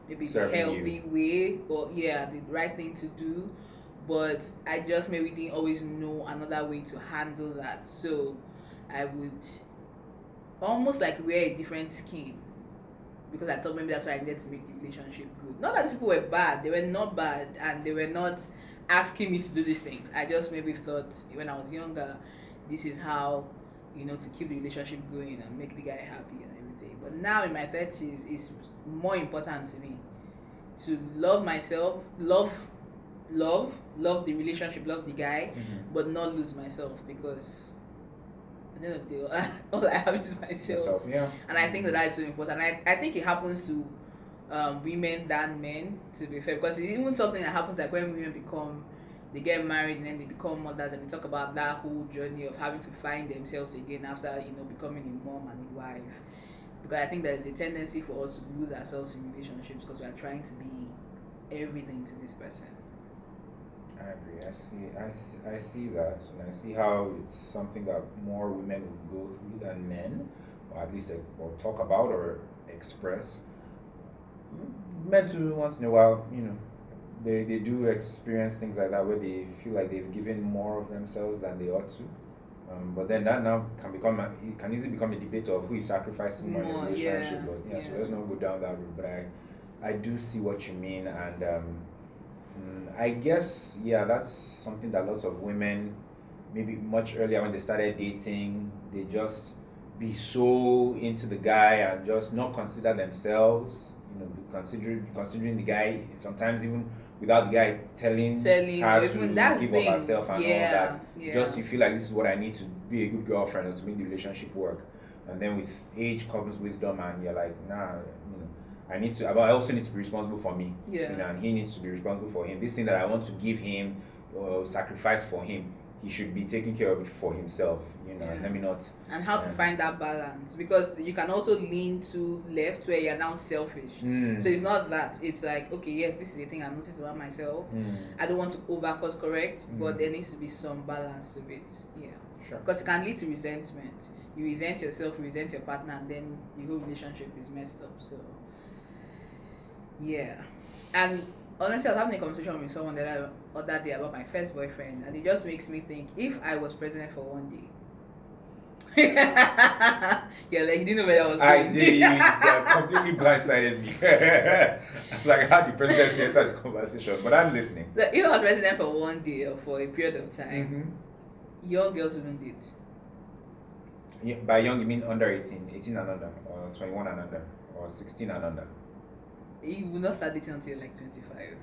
Speaker 1: maybe the healthy way or the right thing to do, but I just maybe didn't always know another way to handle that. So I would almost like wear a different skin because I thought maybe that's why I needed to make the relationship good. Not that these people were bad, they were not bad, and they were not asking me to do these things. I just maybe thought when I was younger, this is how, to keep the relationship going and make the guy happy and everything. But now in my 30s, it's more important to me to love myself, love the relationship, love the guy, but not lose myself because all I have is myself. And I think that is so important. I think it happens to women than men, to be fair, because it's even something that happens like when women they get married and then they become mothers and they talk about that whole journey of having to find themselves again after becoming a mom and a wife. Because I think there is a tendency for us to lose ourselves in relationships because we are trying to be everything to this person.
Speaker 2: I agree. I see that, and I see how it's something that more women would go through than men, or at least or talk about or express. Men too, once in a while, they do experience things like that where they feel like they've given more of themselves than they ought to. But then that now can easily become a debate of who is sacrificing more in a relationship. So let's not go down that route. But I do see what you mean, and I guess that's something that lots of women, maybe much earlier when they started dating, they just be so into the guy and just not consider themselves, considering the guy, sometimes even without the guy telling her to give up herself and all that. Just you feel like this is what I need to be a good girlfriend or to make the relationship work. And then with age comes wisdom, and you're like, nah, I also need to be responsible for me. And he needs to be responsible for him. This thing that I want to give him or sacrifice for him, he should be taking care of it for himself, and let me not.
Speaker 1: And how to find that balance, because you can also lean to left where you're now selfish. So it's not that, it's like, okay, yes, this is a thing I noticed about myself. I don't want to over course correct, but there needs to be some balance to it.
Speaker 2: Sure.
Speaker 1: Because it can lead to resentment. You resent yourself, you resent your partner, and then the whole relationship is messed up. So, yeah. And honestly, I was having a conversation with someone the other day about my first boyfriend, and it just makes me think, if I was president for one day. Yeah, like you didn't know where I was going.
Speaker 2: I did. You completely blindsided me. I was like, how the presidency entered the conversation? But I'm listening.
Speaker 1: So if I was president for one day or for a period of time,
Speaker 2: Mm-hmm.
Speaker 1: young girls wouldn't date.
Speaker 2: Yeah, by young, you mean under 18, 18 and under, or 21 and under, or 16 and under?
Speaker 1: You will not start dating until like 25.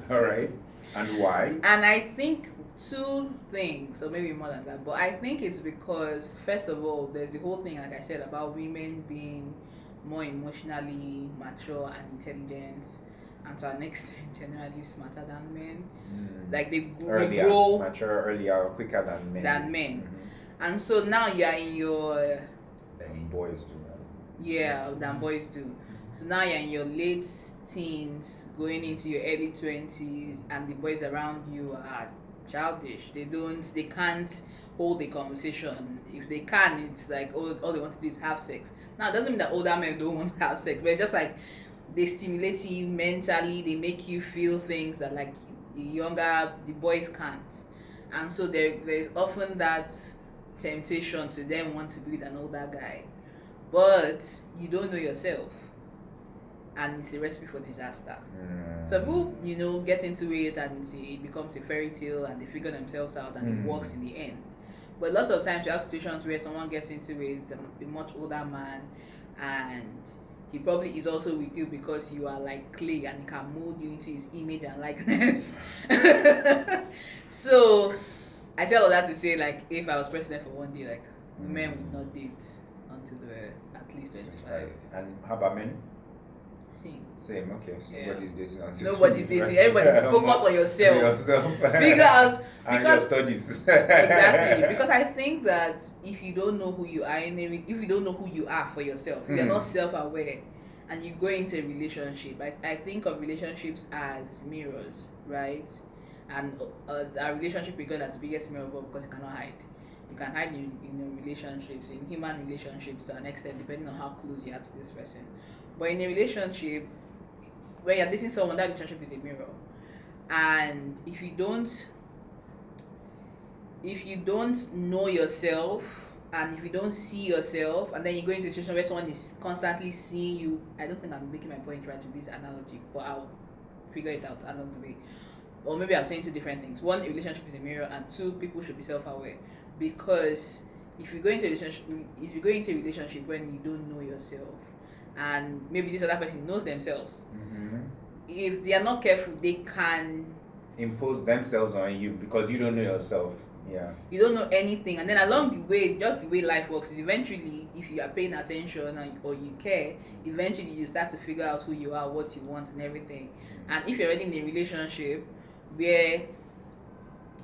Speaker 2: All right. And why?
Speaker 1: And I think two things, or maybe more than that, but I think it's because, first of all, there's the whole thing, like I said, about women being more emotionally mature and intelligent, and to an extent generally smarter than men. Like they grow
Speaker 2: mature earlier or quicker than men.
Speaker 1: Mm-hmm. And so now you're in your
Speaker 2: boys do.
Speaker 1: Yeah, than boys do. So now you're in your late teens, going into your early 20s, and the boys around you are childish. They can't hold a conversation. If they can, it's like all they want to do is have sex. Now it doesn't mean that older men don't want to have sex, but it's just like they stimulate you mentally, they make you feel things that like the boys can't. And so there's often that temptation to then want to be with an older guy. But you don't know yourself, and it's a recipe for disaster. So people, get into it, and it becomes a fairy tale, and they figure themselves out, and it works in the end. But lots of times you have situations where someone gets into it, a much older man, and he probably is also with you because you are like clay, and he can mold you into his image and likeness. So I say all that to say, like, if I was president for one day, like, men would not date until they're at least 25.
Speaker 2: And how about men?
Speaker 1: Same,
Speaker 2: okay. So nobody's dating until
Speaker 1: nobody's dating. Everybody focus on yourself. Figure out
Speaker 2: and your studies.
Speaker 1: Exactly. Because I think that if you don't know who you are if you don't know who you are for yourself, if you're not self-aware, and you go into a relationship, I think of relationships as mirrors, right? And as a relationship, we got as the biggest mirror because you cannot hide. You can hide in relationships, in human relationships to an extent, depending on how close you are to this person. But in a relationship, when you're dating someone, that relationship is a mirror. And if you don't know yourself, and if you don't see yourself, and then you go into a situation where someone is constantly seeing you, I don't think I'm making my point right to this analogy, but I'll figure it out along the way. Or maybe I'm saying two different things. One, a relationship is a mirror, and two, people should be self-aware. Because if you go into a relationship when you don't know yourself, and maybe this other person knows themselves, if they are not careful, they can
Speaker 2: impose themselves on you because you don't know yourself. Yeah.
Speaker 1: You don't know anything, and then along the way, just the way life works is eventually, if you are paying attention or you care, eventually you start to figure out who you are, what you want, and everything. And if you're already in a relationship where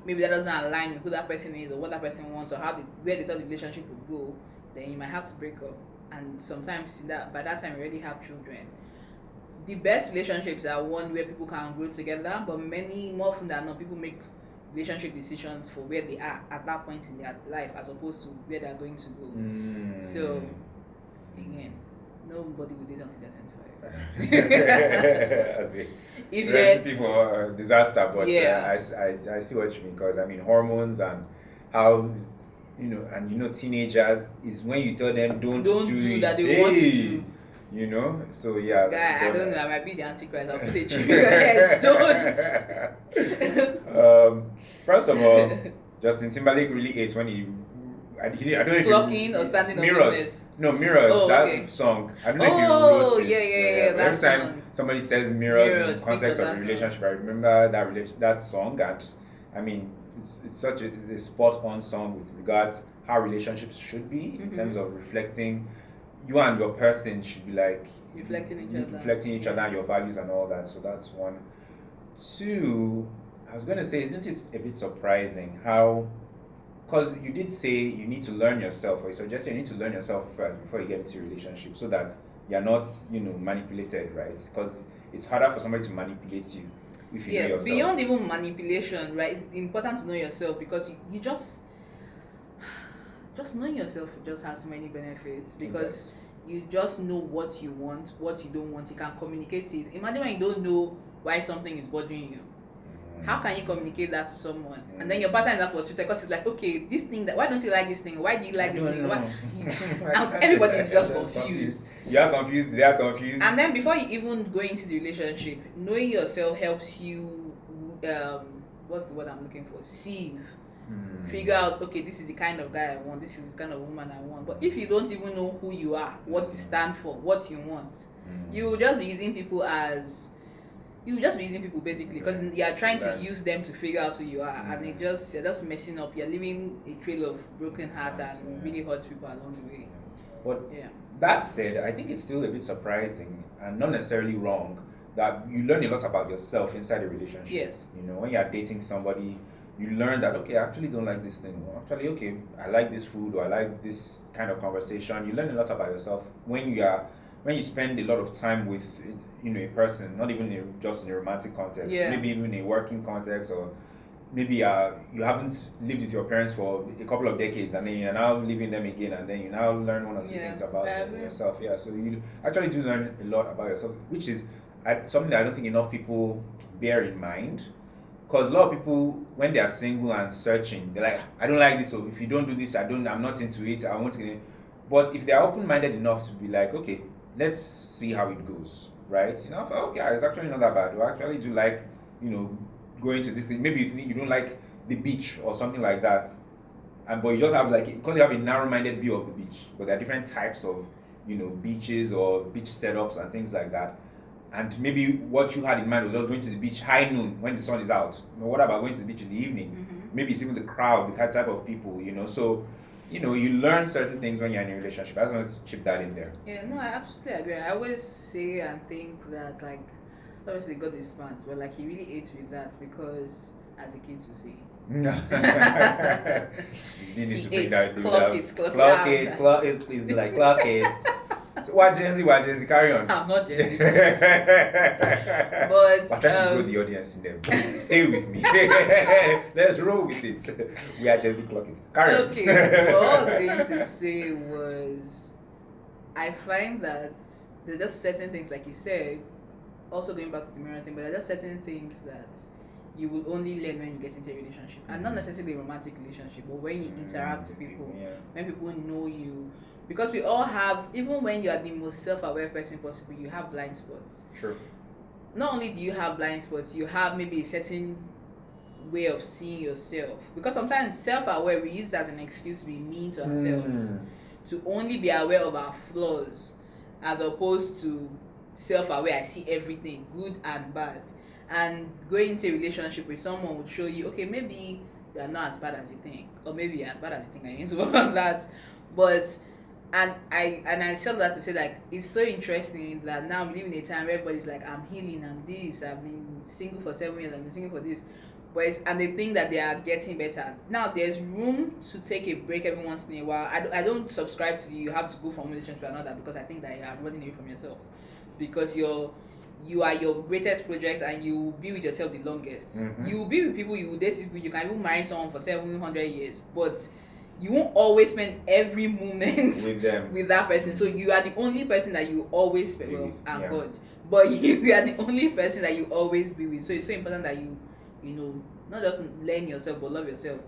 Speaker 1: maybe that doesn't align with who that person is or what that person wants or where they thought the relationship would go, then you might have to break up. And sometimes by that time you already have children. The best relationships are one where people can grow together, but more often than not, people make relationship decisions for where they are at that point in their life as opposed to where they are going to go. So again, nobody will date until they're 25.
Speaker 2: Recipe for disaster, but I see what you mean, because I mean hormones and how teenagers is when you tell them don't do
Speaker 1: that they want to do.
Speaker 2: So yeah.
Speaker 1: Guy, I don't know. I might be the Antichrist. I'll put a chip in your head.
Speaker 2: Don't. First of all, Justin Timberlake really hates when he. I don't know if
Speaker 1: Clocking or standing on business.
Speaker 2: No, Mirrors.
Speaker 1: Oh,
Speaker 2: that
Speaker 1: okay.
Speaker 2: song. I don't know if you wrote it.
Speaker 1: Yeah.
Speaker 2: Every time somebody says mirrors in the context of a relationship, I remember that song, and I mean, it's such a spot-on song with regards how relationships should be in terms of reflecting. You and your person should be like reflecting each other and your values and all that. So that's one. Two, I was gonna say, isn't it a bit surprising how? Because you did say you need to learn yourself, or you suggested you need to learn yourself first before you get into a relationship, so that you're not, manipulated, right? Because it's harder for somebody to manipulate you. if you know yourself.
Speaker 1: Beyond even manipulation, right? It's important to know yourself, because you just knowing yourself just has so many benefits, because you just know what you want, what you don't want. You can communicate it. Imagine when you don't know why something is bothering you. How can you communicate that to someone? And then your partner is not frustrated because it's like, okay, this thing, that why don't you like this thing? Why do you like this thing? And everybody is just confused.
Speaker 2: You are confused, they are confused.
Speaker 1: And then before you even go into the relationship, knowing yourself helps you, what's the word I'm looking for? Sieve. Figure out, okay, this is the kind of guy I want, this is the kind of woman I want. But if you don't even know who you are, what you stand for, what you want, you will just be using people basically, because you are trying to use them to figure out who you are, and you're just messing up. You're leaving a trail of broken heart and really hurts people along the way.
Speaker 2: But that said, I think it's still a bit surprising and not necessarily wrong that you learn a lot about yourself inside a relationship.
Speaker 1: Yes.
Speaker 2: You know, when you're dating somebody, you learn that, okay, I actually don't like this thing. Or actually, okay, I like this food, or I like this kind of conversation. You learn a lot about yourself when you spend a lot of time with, a person, not even just in a romantic context, maybe even in a working context, or maybe you haven't lived with your parents for a couple of decades, and then you're now living them again, and then you now learn one or two things about yourself. Yeah, so you actually do learn a lot about yourself, which is something that I don't think enough people bear in mind. Because a lot of people, when they are single and searching, they're like, I don't like this, so if you don't do this, I'm not into it, I won't get it. But if they are open-minded enough to be like, okay, let's see how it goes, right? Okay, it's actually not that bad. I actually do like, going to this thing. Maybe if you don't like the beach or something like that, but you just have because you have a narrow-minded view of the beach, but there are different types of, beaches or beach setups and things like that. And maybe what you had in mind was just going to the beach high noon when the sun is out. What about going to the beach in the evening?
Speaker 1: Mm-hmm.
Speaker 2: Maybe it's even the crowd, the type of people, So, you learn certain things when you're in a relationship. I just wanted to chip that in there.
Speaker 1: Yeah, no, I absolutely agree. I always say and think that, obviously God is smart, but he really aids with that, because, as the kids will say,
Speaker 2: You need to bring that.
Speaker 1: Clock it.
Speaker 2: It's like clock it. So what Gen Z, carry on.
Speaker 1: I'm not Gen Z. But
Speaker 2: we're trying to grow the audience in them. Stay with me. Let's roll with it. We are Gen Z, clock it. Carry on.
Speaker 1: Okay, what I was going to say was, I find that there are just certain things, like you said, also going back to the mirror thing, but there are just certain things that you will only learn when you get into a relationship, and not necessarily a romantic relationship, but when you interact with people, when people know you. Because we all have, even when you are the most self-aware person possible, you have blind spots.
Speaker 2: Sure.
Speaker 1: Not only do you have blind spots, you have maybe a certain way of seeing yourself. Because sometimes self-aware, we use it as an excuse to be mean to ourselves. To only be aware of our flaws, as opposed to self-aware, I see everything, good and bad. And going into a relationship with someone would show you, okay, maybe you are not as bad as you think, or maybe you're as bad as you think. I need to work on that. But I said that to say, it's so interesting that now I'm living in a time where everybody's like, I'm healing, I'm this, I've been single for 7 years, I've been single for this, and they think that they are getting better. Now there's room to take a break every once in a while. I don't subscribe to you have to go from one relationship to another, because I think that you are running away from yourself, because you are your greatest project, and you will be with yourself the longest. You will be with people, you will date people, you can even marry someone for 700 years, but you won't always spend every moment with that person. So you are the only person that you always spend with, and God. But you are the only person that you always be with. So it's so important that you not just learn yourself, but love yourself.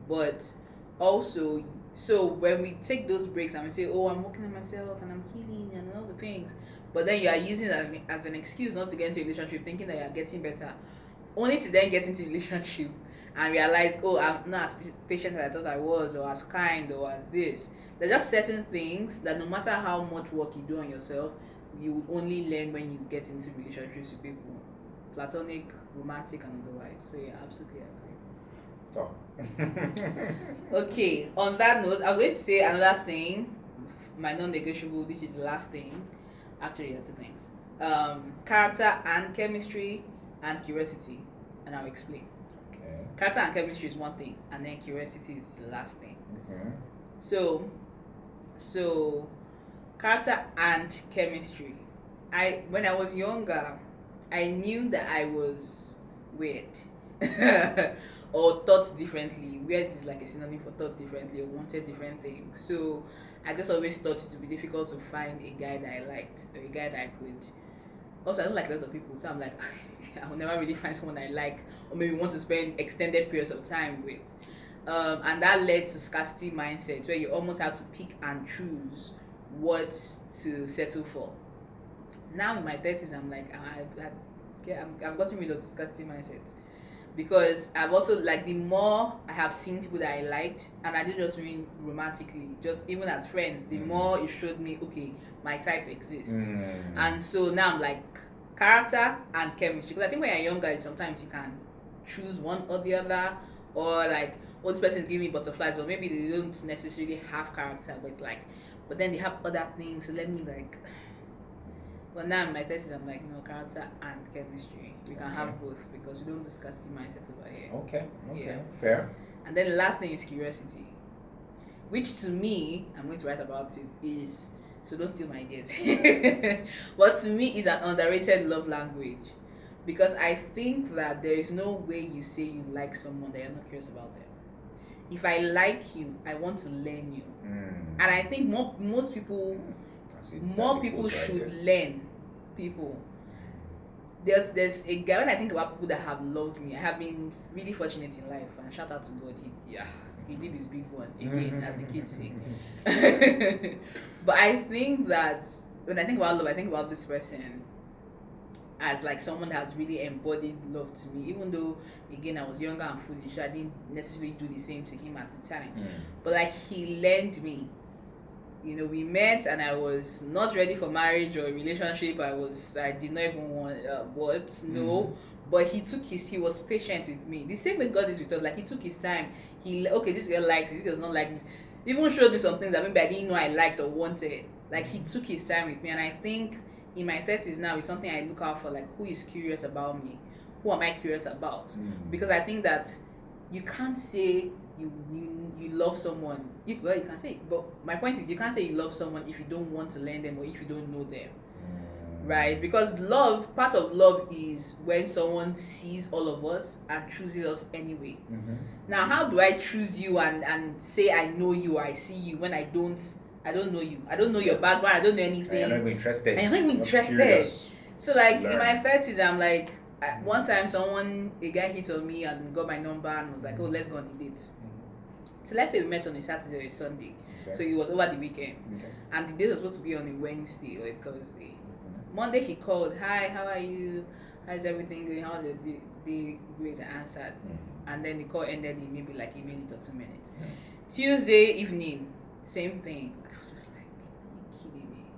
Speaker 1: But also, so when we take those breaks and we say, oh, I'm working on myself and I'm healing and all the things, but then you are using it as an excuse not to get into a relationship, thinking that you are getting better, only to then get into a relationship and realize, oh, I'm not as patient as I thought I was, or as kind, or as this. There are just certain things that no matter how much work you do on yourself, you would only learn when you get into relationships with people, platonic, romantic, and otherwise. So yeah, absolutely agree. Okay, on that note, I was going to say another thing, my non-negotiable, this is the last thing. Actually, there are two things. Character and chemistry, and curiosity. And I'll explain. Character and chemistry is one thing, and then curiosity is the last thing. So character and chemistry. When I was younger, I knew that I was weird. Or thought differently. Weird is like a synonym for thought differently or wanted different things. So I just always thought it would be difficult to find a guy that I liked or a guy that I could. Also, I don't like a lot of people, so I'm like, I'll never really find someone I like or maybe want to spend extended periods of time with. And that led to scarcity mindset where you almost have to pick and choose what to settle for. Now in my 30s, I'm like, I've gotten rid of the scarcity mindset because I've also like the more I have seen people that I liked, and I didn't just mean romantically, just even as friends, the more it showed me, okay, my type exists. And so now I'm like character and chemistry, because I think when you're younger sometimes you can choose one or the other, or like, oh, this person is giving me butterflies, or maybe they don't necessarily have character, but it's like, but then they have other things, so let me like. But now in my 30s, I'm like, no, character and chemistry. We can have both because we don't discuss the mindset over here.
Speaker 2: Okay.
Speaker 1: Yeah.
Speaker 2: Fair.
Speaker 1: And then the last thing is curiosity, which to me, I'm going to write about it, is, so don't steal my ideas. But to me, is an underrated love language, because I think that there is no way you say you like someone that you're not curious about them. If I like you, I want to learn you. And I think most people, more people should learn people. There's a guy, when I think about people that have loved me, I have been really fortunate in life, and shout out to God, he did his big one again, as the kids say. But I think that when I think about love, I think about this person as like someone that has really embodied love to me, even though again I was younger and foolish, I didn't necessarily do the same to him at the time. But like, he learned me. You know, we met and I was not ready for marriage or a relationship. I did not even want but he was patient with me. The same way God is with us. Like, he took his time. This girl likes this, girl does not like this. Even showed me some things that maybe I didn't know I liked or wanted. Like, he took his time with me, and I think in my 30s now is something I look out for, like, who is curious about me? Who am I curious about? Because I think that you can't say you love someone. You can say it, but my point is, you can't say you love someone if you don't want to learn them or if you don't know them. Right? Because part of love is when someone sees all of us and chooses us anyway. Now, how do I choose you and say I know you or I see you when I don't know you? I don't know your background, I don't know anything.
Speaker 2: I'm not even interested.
Speaker 1: I'm not even interested. So like, in my 30s, I'm like, one time a guy hit on me and got my number and was like, oh, let's go on a date. So let's say we met on a Saturday or a Sunday. So it was over the weekend. And the date was supposed to be on a Wednesday or a Thursday. Monday he called, hi, how are you? How's everything going? How's your day? Great, I answered. And then the call ended in maybe like a minute or 2 minutes. Tuesday evening, same thing. I was just like, are you kidding me?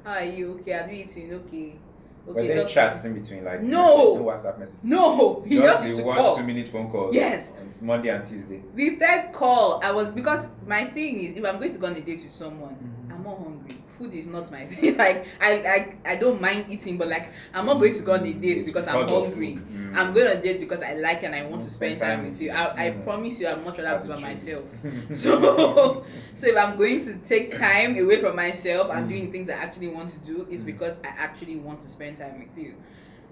Speaker 1: How are you? Okay, have you eaten? Okay.
Speaker 2: But then chats in between, like,
Speaker 1: no
Speaker 2: WhatsApp message.
Speaker 1: No, he just
Speaker 2: the
Speaker 1: used to
Speaker 2: 1
Speaker 1: call.
Speaker 2: 2 minute phone calls.
Speaker 1: Yes.
Speaker 2: On Monday and Tuesday.
Speaker 1: The third call, because my thing is, if I'm going to go on a date with someone, I'm not hungry. Food is not my thing. Like, I don't mind eating, but like, I'm not going to go on a date because I'm hungry. I'm going on a date because I like and I want to spend time with you. I promise you, I'm much rather by myself. So if I'm going to take time away from myself and doing the things I actually want to do, it's because I actually want to spend time with you.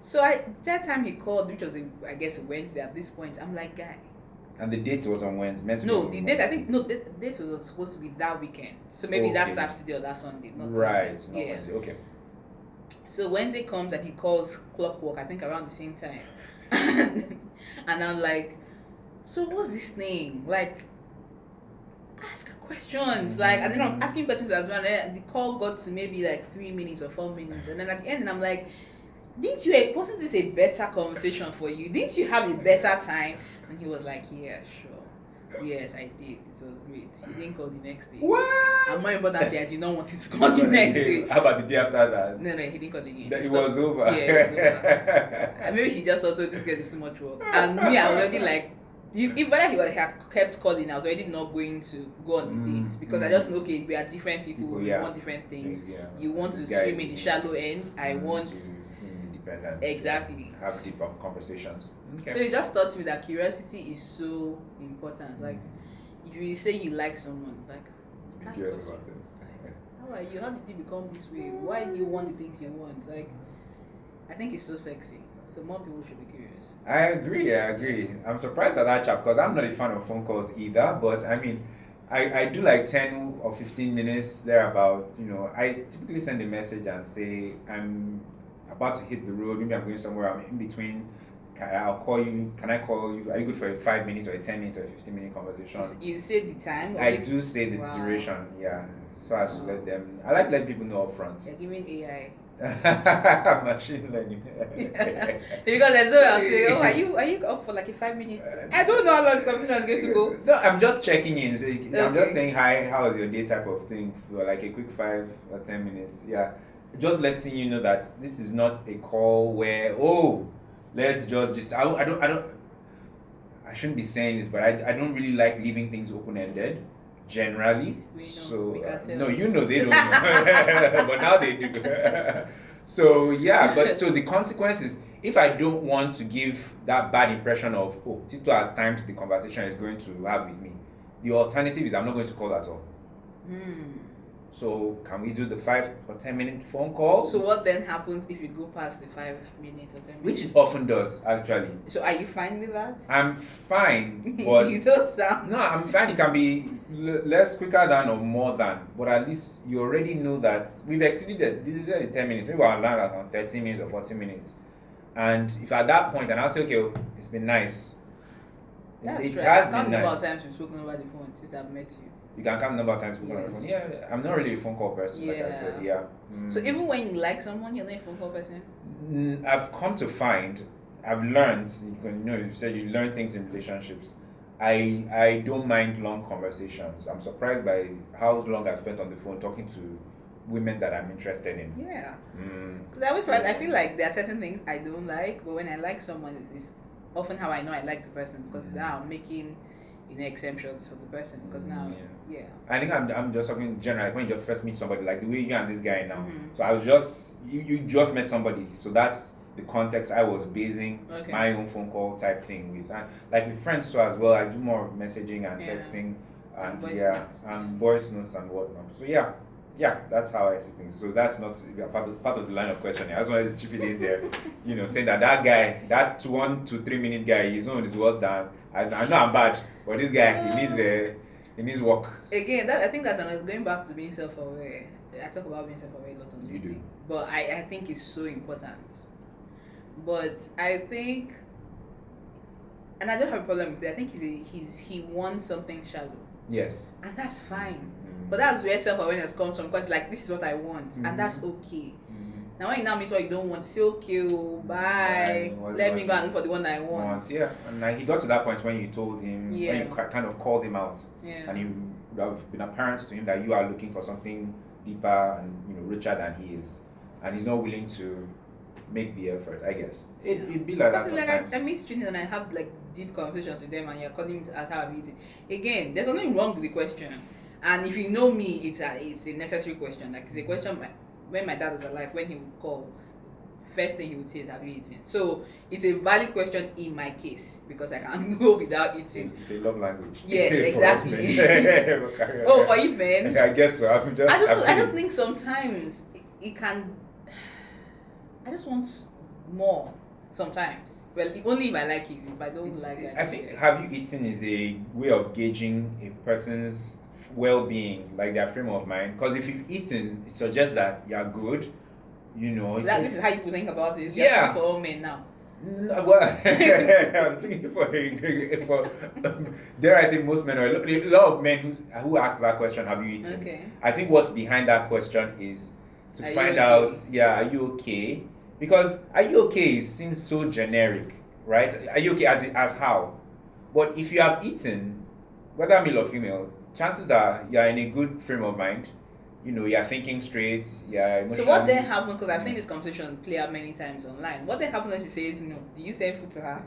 Speaker 1: So that time he called, which was I guess a Wednesday at this point, I'm like, guy.
Speaker 2: And the date was on Wednesday.
Speaker 1: The date was supposed to be that weekend. So maybe that Saturday or that Sunday, not
Speaker 2: right.
Speaker 1: Thursday. Yeah.
Speaker 2: Wednesday. Okay.
Speaker 1: So Wednesday comes and he calls clockwork, I think around the same time. And I'm like, so what's this name? Like, ask questions. Like, and then I was asking questions as well, and then the call got to maybe like 3 minutes or 4 minutes, and then at the end I'm like, wasn't this a better conversation for you? Didn't you have a better time? And he was like, yeah, sure. Yes, I did. It was great. He didn't call the next day.
Speaker 2: What?
Speaker 1: And more importantly, I did not want him to call the next day.
Speaker 2: How about the day after that?
Speaker 1: No, he didn't call again.
Speaker 2: It was over.
Speaker 1: Yeah, it was over. And maybe he just thought, oh, this girl is too much work. And me, I was already like, if whether he had kept calling, I was already not going to go on the dates, because I just know, okay, we are different people, we want different things. You want to swim in the shallow end, I want
Speaker 2: to independent.
Speaker 1: Exactly.
Speaker 2: Have deep conversations. Okay.
Speaker 1: So it just taught me that curiosity is so important. Like, if you say you like someone, like,
Speaker 2: be curious about this.
Speaker 1: How are you? How did you become this way? Why do you want the things you want? Like, I think it's so sexy. So more people should be curious.
Speaker 2: I agree. I'm surprised at that chap because I'm not a fan of phone calls either. But I mean, I do like 10 or 15 minutes thereabout. I typically send a message and say, I'm about to hit the road. Maybe I'm going somewhere. I'm in between. I'll call you. Can I call you? Are you good for a 5 minute or a 10 minute or a 15 minute conversation?
Speaker 1: You say the time?
Speaker 2: I do say the duration, yeah. So as to let them. I like letting people know up front.
Speaker 1: You're giving AI.
Speaker 2: Machine learning.
Speaker 1: Because there's no way I'll say, are you up for like a 5 minute? I don't know how long this conversation is going to go.
Speaker 2: No, I'm just checking in. I'm just saying hi, how was your day type of thing for like a quick 5 or 10 minutes. Yeah. Just letting you know that this is not a call where, let's just I shouldn't be saying this, but I don't really like leaving things open-ended generally.
Speaker 1: We
Speaker 2: So no, they don't know. But now they do. So yeah, so the consequence is if I don't want to give that bad impression of Tito has timed the conversation is going to have with me, the alternative is I'm not going to call at all. So can we do the 5 or 10 minute phone call?
Speaker 1: So what then happens if you go past the 5 minutes or 10 minutes?
Speaker 2: Which it often does, actually.
Speaker 1: So are you fine with that?
Speaker 2: I'm fine, but
Speaker 1: you don't sound.
Speaker 2: No, I'm fine. It can be less quicker than or more than, but at least you already know that we've exceeded this is the 10 minutes. Maybe I'll land on 30 minutes or 40 minutes, and if at that point, and I'll say, okay, it's been nice.
Speaker 1: That's
Speaker 2: it
Speaker 1: right.
Speaker 2: has
Speaker 1: I can't
Speaker 2: been
Speaker 1: remember
Speaker 2: nice.
Speaker 1: times we've spoken over the phone since I've met you.
Speaker 2: You can count the number of times people on the
Speaker 1: Yes.
Speaker 2: phone. Yeah, I'm not really a phone call person, like I said. Yeah.
Speaker 1: So even when you like someone, you're not a phone call person?
Speaker 2: I've come to find, I've learned, you said you learn things in relationships. I don't mind long conversations. I'm surprised by how long I've spent on the phone talking to women that I'm interested in.
Speaker 1: Yeah. Because I feel like there are certain things I don't like, but when I like someone, it's often how I know I like the person because now I'm making exemptions for the person because now
Speaker 2: I think I'm just talking generally when you just first meet somebody like the way you and this guy now. So I was just you just met somebody, so that's the context I was basing my own phone call type thing with, and like with friends too as well. I do more of messaging and texting and voice notes and whatnot. So yeah, that's how I see things. So that's not part of the line of questioning. I just wanted to chip it in there, saying that guy, that 1 to 3 minute guy, his own is worse than I know I'm bad, but this guy he needs work.
Speaker 1: Again, I think that's another going back to being self-aware. I talk about being self-aware a lot on this thing, but I think it's so important. But I think, and I don't have a problem with it. I think he wants something shallow.
Speaker 2: Yes.
Speaker 1: And that's fine. But that's where self-awareness comes from, because like this is what I want, and that's okay. Now when you now meet what you don't want, say okay, bye. Let me go and look for the one I want.
Speaker 2: Yeah, and he got to that point when you told him, when you kind of called him out, and it would have been apparent to him that you are looking for something deeper and richer than he is, and he's not willing to make the effort. I guess it'd be like that sometimes.
Speaker 1: I meet students and I have like deep conversations with them, and you're calling me to ask how I'm eating. Again, there's nothing wrong with the question, and if you know me, it's a necessary question. Like it's a question. When my dad was alive, when he would call, first thing he would say is, have you eaten? So it's a valid question in my case because I can't go without eating.
Speaker 2: It's a love language.
Speaker 1: Yes, exactly. For you men?
Speaker 2: I guess so.
Speaker 1: I don't think sometimes it can. I just want more sometimes. Well, only if I like you. If I don't like it.
Speaker 2: I think have you eaten is a way of gauging a person's well-being, like their frame of mind, because if you've eaten, it suggests that you're good,
Speaker 1: this is how you think about it.
Speaker 2: Yeah,
Speaker 1: for all men now.
Speaker 2: No, well, I was thinking for dare I say most men, or a lot of men who ask that question, have you eaten?
Speaker 1: Okay.
Speaker 2: I think what's behind that question is to find out, are you okay? Because are you okay seems so generic, right? Are you okay as how? But if you have eaten, whether male or female, chances are you're in a good frame of mind. You're thinking straight.
Speaker 1: So what then happens? Because I've seen this conversation play out many times online. What then happens when she says no? Do you send food to her?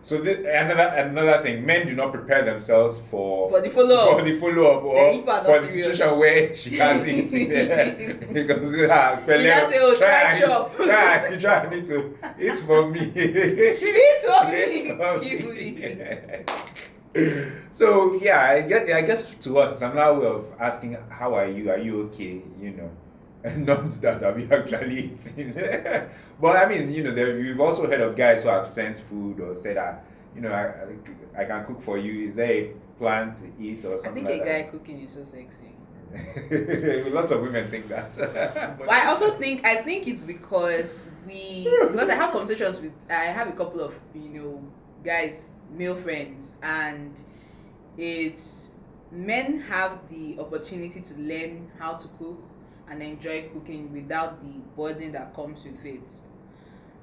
Speaker 2: So another thing, men do not prepare themselves for
Speaker 1: the follow-up,
Speaker 2: or for the situation where she has eaten. Because you
Speaker 1: say, try chop.
Speaker 2: Try need to eat for me.
Speaker 1: Eat for me.
Speaker 2: So yeah, I guess to us it's another way of asking how are you? Are you okay? And not that have you actually eaten. But I mean, we've also heard of guys who have sent food or said, I can cook for you. Is there a plan to eat or
Speaker 1: I
Speaker 2: something
Speaker 1: think
Speaker 2: like
Speaker 1: a guy
Speaker 2: that?
Speaker 1: cooking is so sexy.
Speaker 2: Lots of women think that.
Speaker 1: But I also think it's because I have conversations with I have a couple of guys, male friends, and it's men have the opportunity to learn how to cook and enjoy cooking without the burden that comes with it.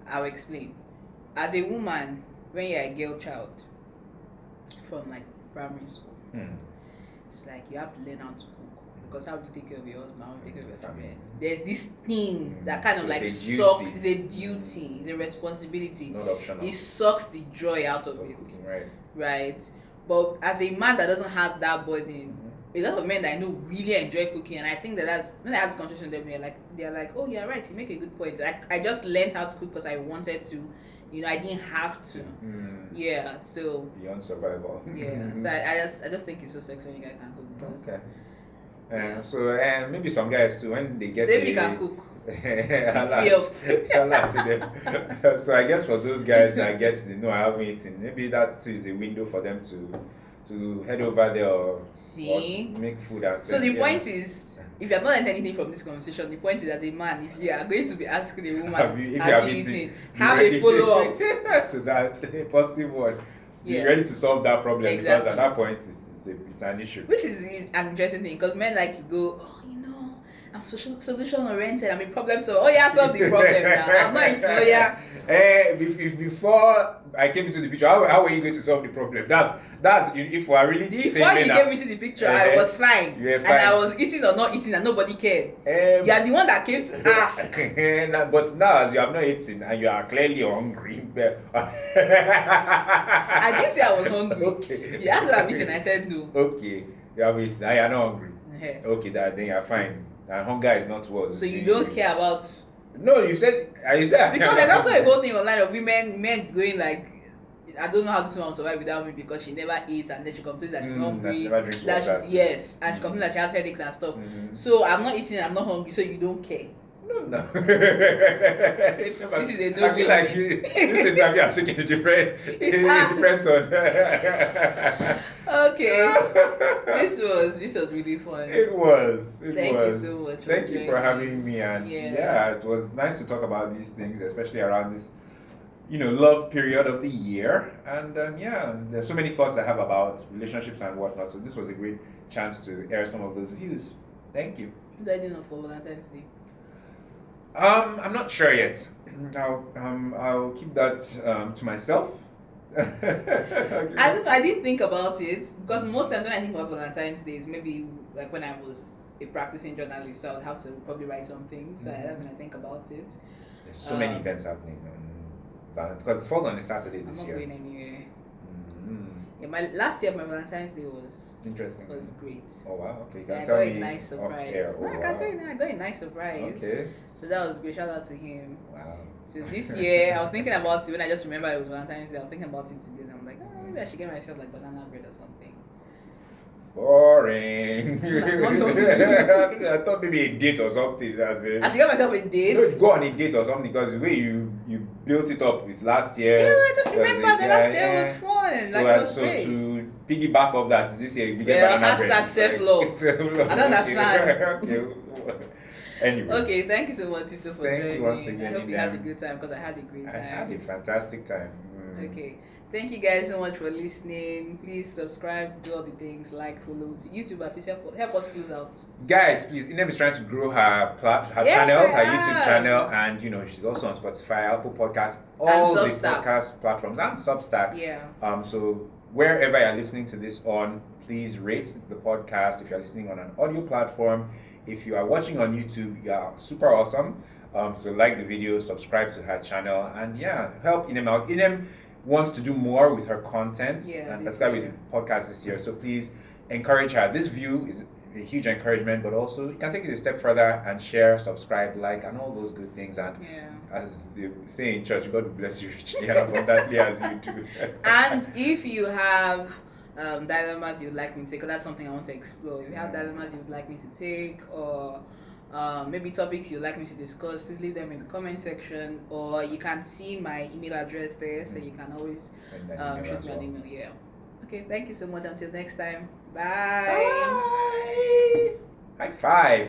Speaker 1: I'll explain. As a woman, when you're a girl child from like primary school,
Speaker 2: Hmm.
Speaker 1: it's like you have to learn how to cook. Because how do you take care of your husband? How do you take care of your children? There's this thing that kind of like
Speaker 2: It's a duty.
Speaker 1: sucks. It's a duty. It's a responsibility.
Speaker 2: Not optional.
Speaker 1: It sucks the joy out of it,
Speaker 2: Cooking, right?
Speaker 1: right? But as a man that doesn't have that burden, a lot of men that I know really enjoy cooking, and I think that's when I have this conversation with them, they're like, oh yeah, right, you make a good point. I just learned how to cook because I wanted to, I didn't have to. Yeah, so
Speaker 2: Beyond survival.
Speaker 1: yeah, so I just think it's so sexy when you guys can cook because.
Speaker 2: Okay. So maybe some guys too when they get
Speaker 1: So if you can cook,
Speaker 2: alert to them. So I guess for those guys that get to know I haven't eaten, maybe that too is a window for them to head over there or
Speaker 1: see,
Speaker 2: to make food and
Speaker 1: so the point is, if you have not learned anything from this conversation, the point is, as a man, if you are going to be asking a woman,
Speaker 2: have you eaten,
Speaker 1: have a follow up
Speaker 2: to that, a positive one. Be
Speaker 1: Yeah.
Speaker 2: ready to solve that problem because
Speaker 1: Exactly.
Speaker 2: at that point it's an issue.
Speaker 1: which is an interesting thing because men like to go, I'm solution oriented. I'm a problem solver. Oh yeah, solve the problem now. I'm not into yeah.
Speaker 2: If before I came into the picture, how were you going to solve the problem? That's if we are really
Speaker 1: Before you came into the picture, I was fine.
Speaker 2: You were
Speaker 1: And
Speaker 2: fine.
Speaker 1: I was eating or not eating and nobody cared. You are the one that came to ask.
Speaker 2: But now as you have not eaten and you are clearly hungry.
Speaker 1: I didn't say I was hungry.
Speaker 2: Okay.
Speaker 1: You asked if I'm eating, I said no.
Speaker 2: Okay. You have eaten and you are not hungry.
Speaker 1: Okay.
Speaker 2: Okay, then you are fine. And hunger is not worse.
Speaker 1: So you don't care about.
Speaker 2: No, you said
Speaker 1: Because there's also a whole thing online of men going like, I don't know how this one will survive without me because she never eats and then she complains that she's hungry.
Speaker 2: That she never drinks
Speaker 1: that
Speaker 2: water.
Speaker 1: yes, and she complains that she has headaches and stuff.
Speaker 2: Mhm.
Speaker 1: So I'm not eating, I'm not hungry, so you don't care.
Speaker 2: No.
Speaker 1: This is a no
Speaker 2: I feel like this interview has taken a different turn.
Speaker 1: Okay. This was really fun.
Speaker 2: It was.
Speaker 1: Thank you so much.
Speaker 2: Thank you for having me, and
Speaker 1: Yeah.
Speaker 2: it was nice to talk about these things, especially around this, love period of the year. And there's so many thoughts I have about relationships and whatnot. So this was a great chance to air some of those views. Thank you.
Speaker 1: I didn't know for Valentine's Day.
Speaker 2: I'm not sure yet. I'll keep that to myself.
Speaker 1: I didn't think about it because most times when I think about Valentine's Day is maybe like when I was a practicing journalist, so I would have to probably write something. So that's when I think about it.
Speaker 2: There's so many events happening on Valentine's because it falls on a Saturday
Speaker 1: I'm
Speaker 2: this
Speaker 1: not
Speaker 2: year.
Speaker 1: going anywhere.
Speaker 2: Mm.
Speaker 1: Yeah, my last year my Valentine's Day was
Speaker 2: Interesting.
Speaker 1: great.
Speaker 2: Oh wow, okay. You
Speaker 1: Yeah,
Speaker 2: can
Speaker 1: I
Speaker 2: tell
Speaker 1: got
Speaker 2: me
Speaker 1: a nice surprise.
Speaker 2: off-air.
Speaker 1: No, I
Speaker 2: Oh,
Speaker 1: can
Speaker 2: wow.
Speaker 1: say that I got a nice surprise.
Speaker 2: Okay.
Speaker 1: So that was great. Shout out to him.
Speaker 2: Wow.
Speaker 1: So this year, I was thinking about it when I just remembered it was Valentine's Day. I was thinking about it today, and I'm like, maybe I should get myself like banana bread or something.
Speaker 2: Boring.
Speaker 1: That's not yours.
Speaker 2: I thought maybe a date or something. That's it.
Speaker 1: I should get myself a date.
Speaker 2: No, go on a date or something because the way you built it up with last year.
Speaker 1: Yeah, I just
Speaker 2: was
Speaker 1: remember
Speaker 2: it,
Speaker 1: the last day was fun.
Speaker 2: So,
Speaker 1: Like it was
Speaker 2: so
Speaker 1: great.
Speaker 2: to piggyback off that this year, we get
Speaker 1: Yeah,
Speaker 2: banana bread.
Speaker 1: hashtag
Speaker 2: It's
Speaker 1: self-love.
Speaker 2: self-love.
Speaker 1: I don't understand.
Speaker 2: Okay. Anyway.
Speaker 1: Okay, thank you so much, Tito, for
Speaker 2: Thank
Speaker 1: joining.
Speaker 2: you once again,
Speaker 1: I hope you had a
Speaker 2: Idam.
Speaker 1: good time because I had a great
Speaker 2: I
Speaker 1: time.
Speaker 2: had a fantastic time.
Speaker 1: Okay. Thank you guys so much for listening. Please subscribe, do all the things, like, follow. YouTube, please help us close out.
Speaker 2: Guys, please, Inem is trying to grow her
Speaker 1: Yes,
Speaker 2: channels, her
Speaker 1: I
Speaker 2: YouTube
Speaker 1: am.
Speaker 2: channel, and she's also on Spotify, Apple Podcasts, all the
Speaker 1: Substack.
Speaker 2: podcast platforms, and Substack.
Speaker 1: Yeah.
Speaker 2: So wherever you're listening to this on, please rate the podcast. If you're listening on an audio platform, if you are watching on YouTube, you are super awesome. So like the video, subscribe to her channel, and help Inem out. Inem wants to do more with her content, and
Speaker 1: this
Speaker 2: that's why we
Speaker 1: year.
Speaker 2: did the podcast this year. So please encourage her. This view is a huge encouragement, but also you can take it a step further and share, subscribe, like, and all those good things. And as they say in church, God will bless you richly and abundantly as you do.
Speaker 1: And if you have dilemmas you'd like me to take, 'cause that's something I want to explore. If you have dilemmas you'd like me to take, or maybe topics you'd like me to discuss, please leave them in the comment section, or you can see my email address there, so you can always shoot me an email. Yeah. Okay, thank you so much. Until next time. Bye.
Speaker 2: Bye. High five.